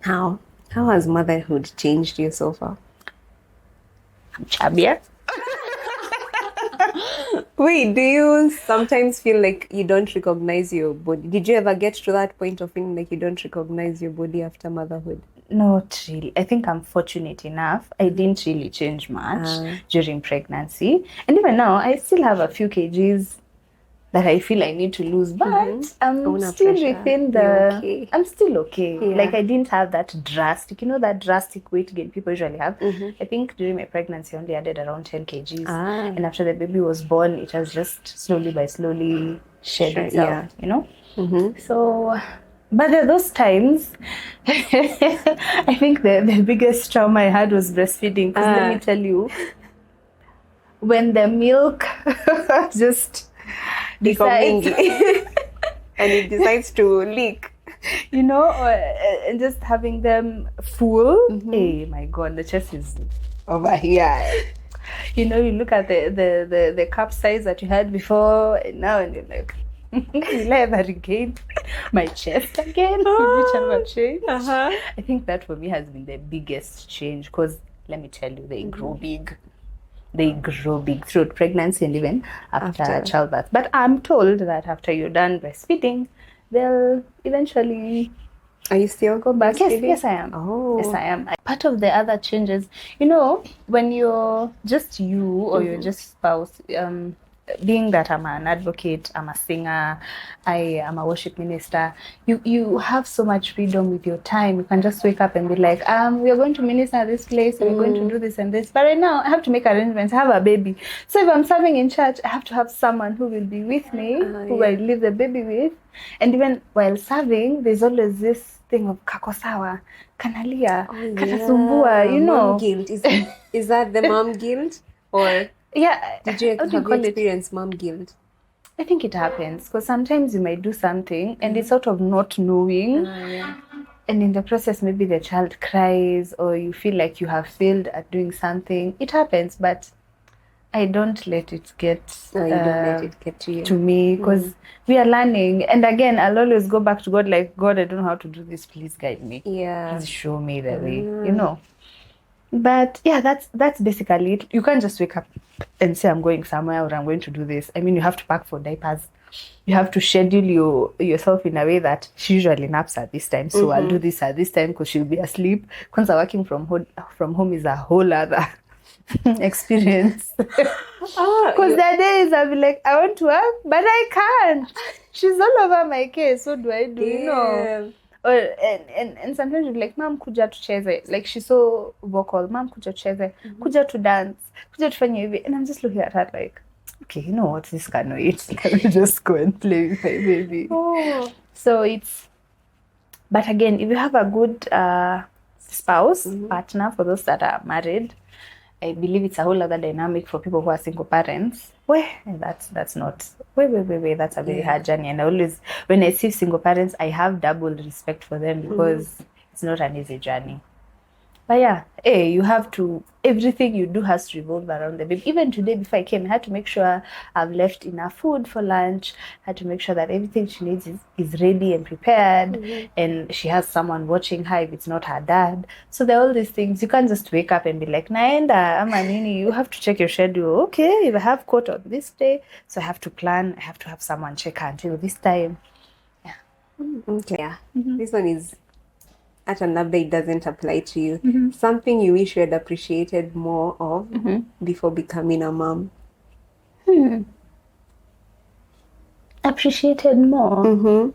How has motherhood changed you so far? I'm chubbier. Wait, do you sometimes feel like you don't recognize your body? Did you ever get to that point of feeling like you don't recognize your body after motherhood? Not really. I think I'm fortunate enough. I didn't really change much during pregnancy. And even now, I still have a few kgs that I feel I need to lose, but I'm still within the... I'm still okay. Yeah. Like, I didn't have that drastic, that drastic weight gain people usually have. I think during my pregnancy, I only added around 10 kgs. And after the baby was born, it has just slowly by slowly shed itself, So... But there are those times, I think the biggest trauma I had was breastfeeding. Because let me tell you, when the milk just decides... and it decides to leak. And just having them full, hey, my God, the chest is over here. You look at the cup size that you had before and now, and you're like, will I ever regain my chest again? Whichever change. I think that for me has been the biggest change, because let me tell you, they grow big. They grow big throughout pregnancy and even after childbirth. But I'm told that after you're done breastfeeding, they'll eventually... Are you still go back? Yes, I am. Oh. Yes, I am. Part of the other changes, when you're just you or you're just spouse, being that I'm an advocate, I'm a singer, I am a worship minister, you have so much freedom with your time. You can just wake up and be like, we are going to minister at this place, we're going to do this and this. But right now, I have to make arrangements. I have a baby. So if I'm serving in church, I have to have someone who will be with me, who I leave the baby with. And even while serving, there's always this thing of kakosawa, kanalia, katasumbua, Mom guilt. Is that the mom guilt? Or... Yeah. Did you experience mom guilt? I think it happens, because sometimes you might do something and it's out of not knowing. And in the process, maybe the child cries or you feel like you have failed at doing something. It happens, but I don't let it get you don't let it get to you. To me, because we are learning. And again, I'll always go back to God, like, God, I don't know how to do this. Please guide me. Yeah. Please show me the way, But yeah, that's basically it. You can't just wake up and say, I'm going somewhere or I'm going to do this. I mean, you have to pack for diapers. You have to schedule yourself in a way that she usually naps at this time. So I'll do this at this time because she'll be asleep. Because working from home is a whole other experience. Because there are days I'll be like, I want to work, but I can't. She's all over my case. What do I do? Or and sometimes you're like, Mom, kuja tucheze. Like, she's so vocal. Mom, kuja tucheze. Kuja to dance. Kuja tufanye hivi. And I'm just looking at her like, okay, you know what? This can wait. Let me just go and play with my baby. So but again, if you have a good spouse, partner, for those that are married, I believe it's a whole other dynamic for people who are single parents. That's not... That's a very hard journey. And I always, when I see single parents, I have double respect for them, because it's not an easy journey. But yeah, you have to... Everything you do has to revolve around the baby. Even today, before I came, I had to make sure I've left enough food for lunch. I had to make sure that everything she needs is ready and prepared. And she has someone watching her if it's not her dad. So there are all these things. You can't just wake up and be like, Naenda, ama nini. You have to check your schedule. Okay, if I have court on this day, so I have to plan. I have to have someone check her until this time. Yeah. Okay. Yeah. This one is... at an update doesn't apply to you. Something you wish you had appreciated more of before becoming a mom. Appreciated more?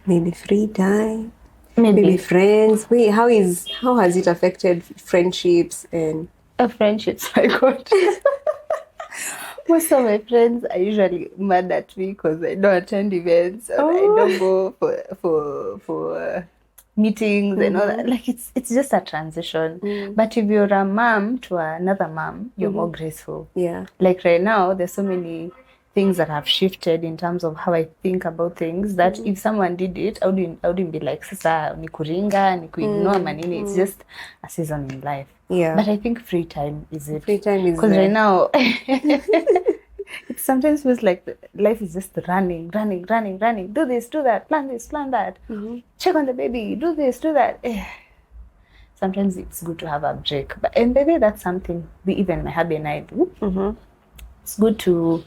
Maybe free time. Maybe friends. Wait, how has it affected friendships and... Friendships, my God. Most of my friends are usually mad at me because I don't attend events or I don't go for meetings and all that. Like it's just a transition. But if you're a mom to another mom, you're more graceful. Yeah. Like right now, there's so many things that have shifted in terms of how I think about things that if someone did it, I wouldn't be like, sasa ni kuringa, ni kuignore manini. It's just a season in life. Yeah. But I think free time is it. Free time is because there. right now it sometimes feels like life is just running. Do this, do that, plan this, plan that. Check on the baby, do this, do that. Sometimes it's good to have a break. And maybe that's something even my hubby and I do. It's good to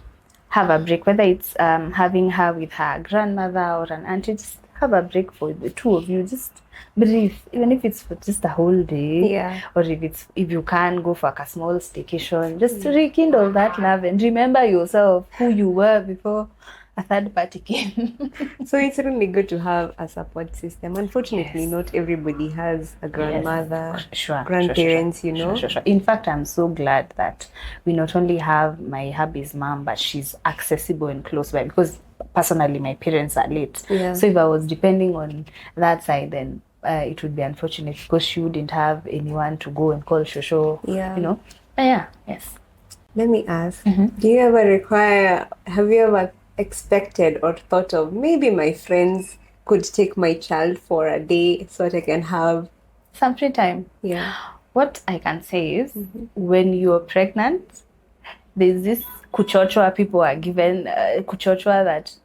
have a break, whether it's having her with her grandmother or an auntie. Just have a break for the two of you. Just breathe, even if it's for just a whole day. Yeah. Or if you can go for like a small staycation, just to rekindle that love and remember yourself, who you were before a third party came. So it's really good to have a support system. Unfortunately, not everybody has a grandmother, grandparents, you know. Sure. In fact, I'm so glad that we not only have my hubby's mom, but she's accessible and close by, because personally, my parents are late. Yeah. So if I was depending on that side, then it would be unfortunate, because she wouldn't have anyone to go and call Shosho, Yeah. you know. But yeah, yes. Let me ask, have you ever expected or thought of, maybe my friends could take my child for a day so that I can have some free time? Yeah. What I can say is, when you're pregnant, there's this kuchochwa people are given, kuchochwa that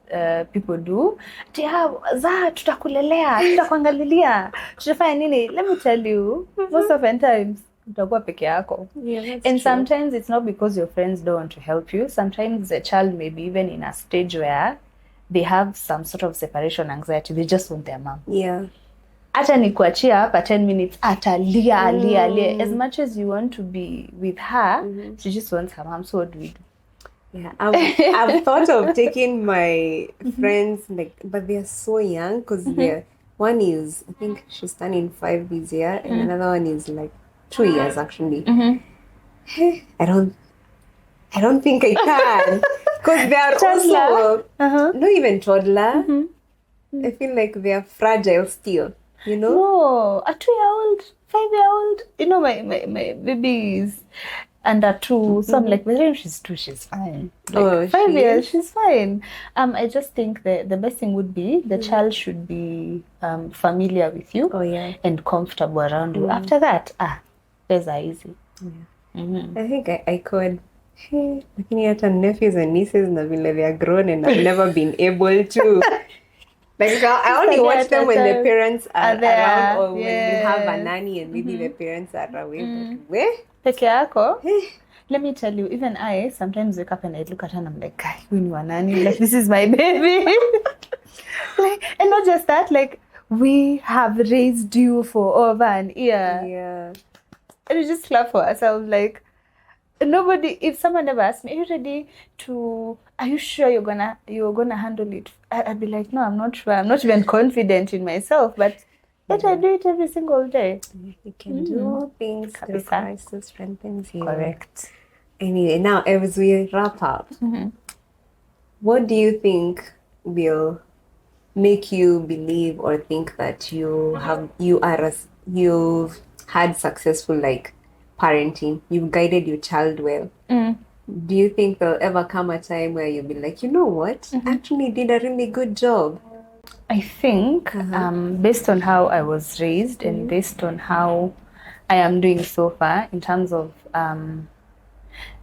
people do. Tutakulelea, tutakuangalilia, tutafanya nini? Let me tell you, most of the times, utakuwa peke yako. Yeah, that's and true. Sometimes it's not because your friends don't want to help you. Sometimes the child may be even in a stage where they have some sort of separation anxiety. They just want their mom. Yeah. Hata nikuachia hapa 10 minutes, alia. As much as you want to be with her, she just wants her mom. So what do we do? Yeah, I've thought of taking my friends, but they're so young, because one is, I think she's turning 5 this year, and another one is like 2 years actually. I don't think I can, because they are also not even toddler. I feel like they are fragile still, you know. No, a 2-year-old, 5-year-old. You know, my baby is under 2, so I'm like, whether she's 2, she's fine. Like 5 years, she's fine. I just think the best thing would be the child should be familiar with you and comfortable around you. After that, those are easy. I think I could. Lakini hata nephews and nieces na vile they are grown and I've never been able to. Like I only watch them when the parents are around, or when we have a nanny and maybe the parents are away. But where? Peke yako? Let me tell you, even I sometimes wake up and I look at her and I'm like, "Guy, when you are nanny, like this is my baby." And not just that, like we have raised you for over an year. Yeah. And we just clap for ourselves, like nobody. If someone ever asked me, are you sure you're gonna handle it? I'd be like, no, I'm not sure. I'm not even confident in myself, but yet I do it every single day. You can do things through Christ who strengthens you. Correct. Anyway, now as we wrap up, what do you think will make you believe or think that you've had successful parenting, you've guided your child well? Do you think there'll ever come a time where you'll be like, you know what, actually did a really good job? I think based on how I was raised and based on how I am doing so far in terms of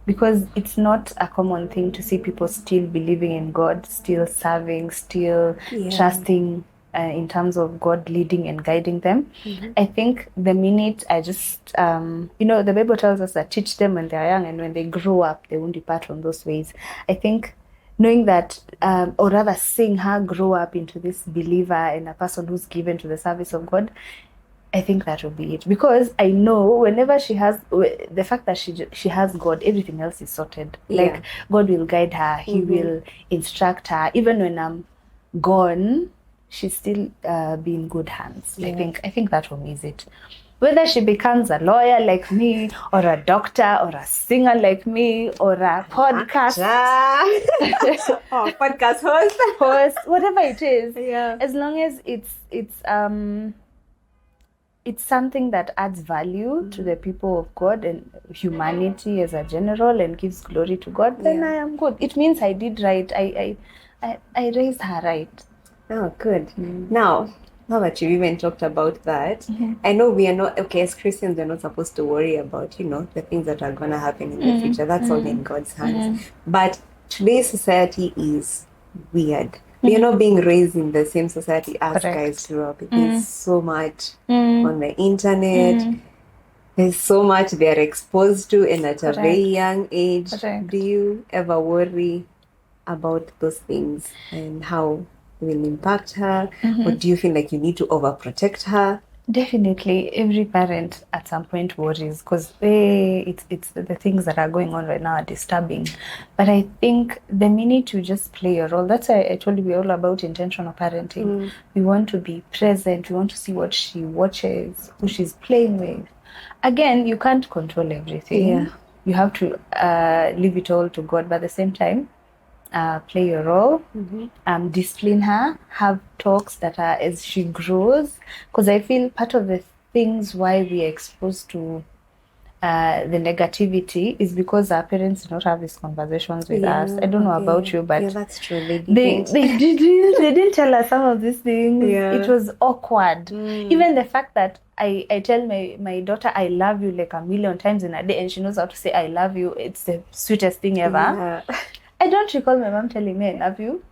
because it's not a common thing to see people still believing in God, still serving, still trusting in terms of God leading and guiding them. I think the minute I just, the Bible tells us that teach them when they're young, and when they grow up, they won't depart from those ways. I think knowing that, or rather seeing her grow up into this believer and a person who's given to the service of God, I think that will be it. Because I know whenever she has, the fact that she has God, everything else is sorted. Like God will guide her, He will instruct her. Even when I'm gone, she's still be in good hands. I think that will ease it. Whether she becomes a lawyer like me, or a doctor, or a singer like me, or a podcast podcast host, whatever it is, as long as it's it's something that adds value to the people of God and humanity as a general and gives glory to God, then I am good. It means I did right. I raised her right. Oh, good. Now that you even talked about that, I know we are not, okay, as Christians, we're not supposed to worry about, the things that are going to happen in the future. That's all in God's hands. But today's society is weird. We are not being raised in the same society as guys grew up. There's so much on the internet. There's so much they are exposed to, and at a very young age. Do you ever worry about those things and how it will impact her? Or do you feel like you need to overprotect her? Definitely, every parent at some point worries because it's the things that are going on right now are disturbing. But I think the minute you just play a role, that's why I told you we're all about intentional parenting. We want to be present. We want to see what she watches, who she's playing with. Again, you can't control everything. Yeah. You have to leave it all to God. But at the same time, play your role, discipline her, have talks that are as she grows. Because I feel part of the things why we are exposed to the negativity is because our parents did not have these conversations with us. I don't know about you, but that's true. They didn't tell us some of these things. It was awkward. Even the fact that I tell my daughter I love you like 1,000,000 times in a day, and she knows how to say I love you. It's the sweetest thing ever. I don't recall my mom telling me I love you.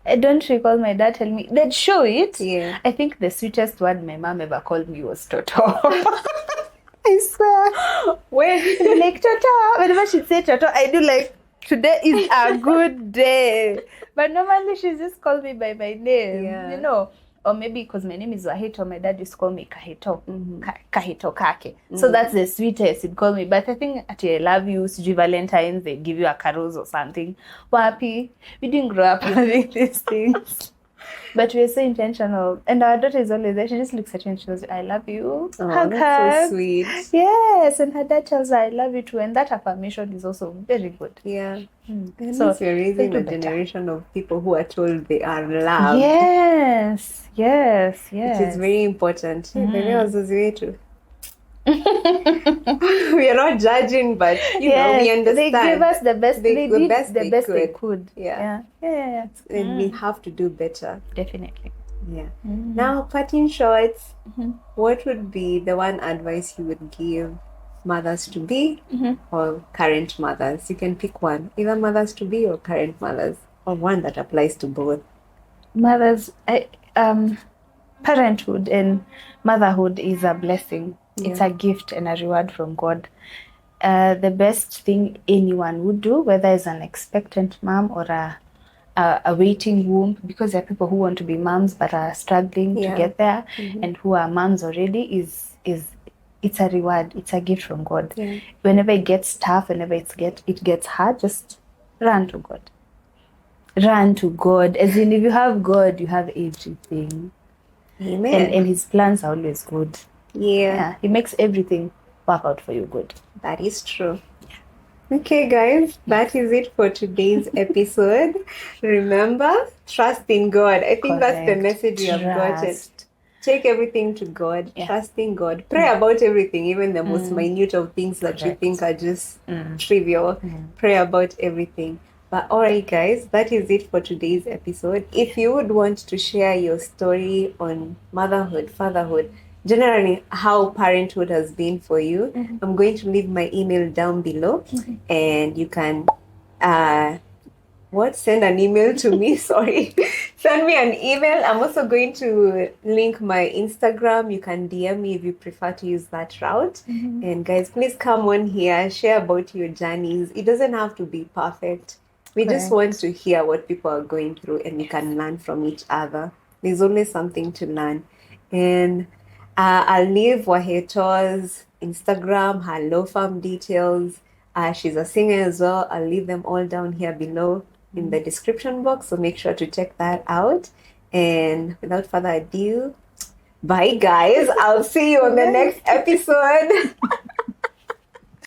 I don't recall my dad telling me. They'd show it. I think the sweetest word my mom ever called me was Toto. I swear. When like Toto, whenever she'd say Toto, I do like, today is a good day. But normally she just called me by my name, Or maybe because my name is Wahito, my dad used to call me Kahito. Kahito Kake. So that's the sweetest he'd call me. But I think at I love you, Suji Valentine's, they give you a carouse or something. Wapi, we didn't grow up having these things. But we're so intentional. And our daughter is always there. She just looks at you and she goes, I love you. Hug her. So sweet. Yes. And her dad tells her, I love you too. And that affirmation is also very good. Yeah. So we're raising a generation of people who are told they are loved. Yes. Which is very important. We are not judging, but we understand. They gave us the best. They did the best they could. Yeah. And we have to do better. Definitely. Yeah. Now, parting shots. What would be the one advice you would give mothers to be or current mothers? You can pick one, either mothers to be or current mothers, or one that applies to both. Mothers, parenthood and motherhood is a blessing. It's a gift and a reward from God. The best thing anyone would do, whether it's an expectant mom or a waiting womb, because there are people who want to be moms but are struggling to get there, and who are moms already, is it's a reward. It's a gift from God. Whenever it gets tough, whenever it gets hard, just run to God. Run to God. As in, if you have God, you have everything. Amen. And His plans are always good. Yeah. He makes everything work out for you good. That is true. Okay, guys, that is it for today's episode. Remember, trust in God. I think that's the message you have gotten. Take everything to God. Trust in God. Pray about everything, even the most minute of things that you think are just trivial. Pray about everything. But all right, guys, that is it for today's episode. If you would want to share your story on motherhood, fatherhood, generally how parenthood has been for you, I'm going to leave my email down below, and you can send an email to me. Send me an email. I'm also going to link my Instagram. You can DM me if you prefer to use that route. And guys, please come on here, share about your journeys. It doesn't have to be perfect. We just want to hear what people are going through, and we can learn from each other. There's always something to learn. And I'll leave Wahito's Instagram, her law firm details. She's a singer as well. I'll leave them all down here below in the description box, so make sure to check that out. And without further ado, bye guys. I'll see you on the next episode.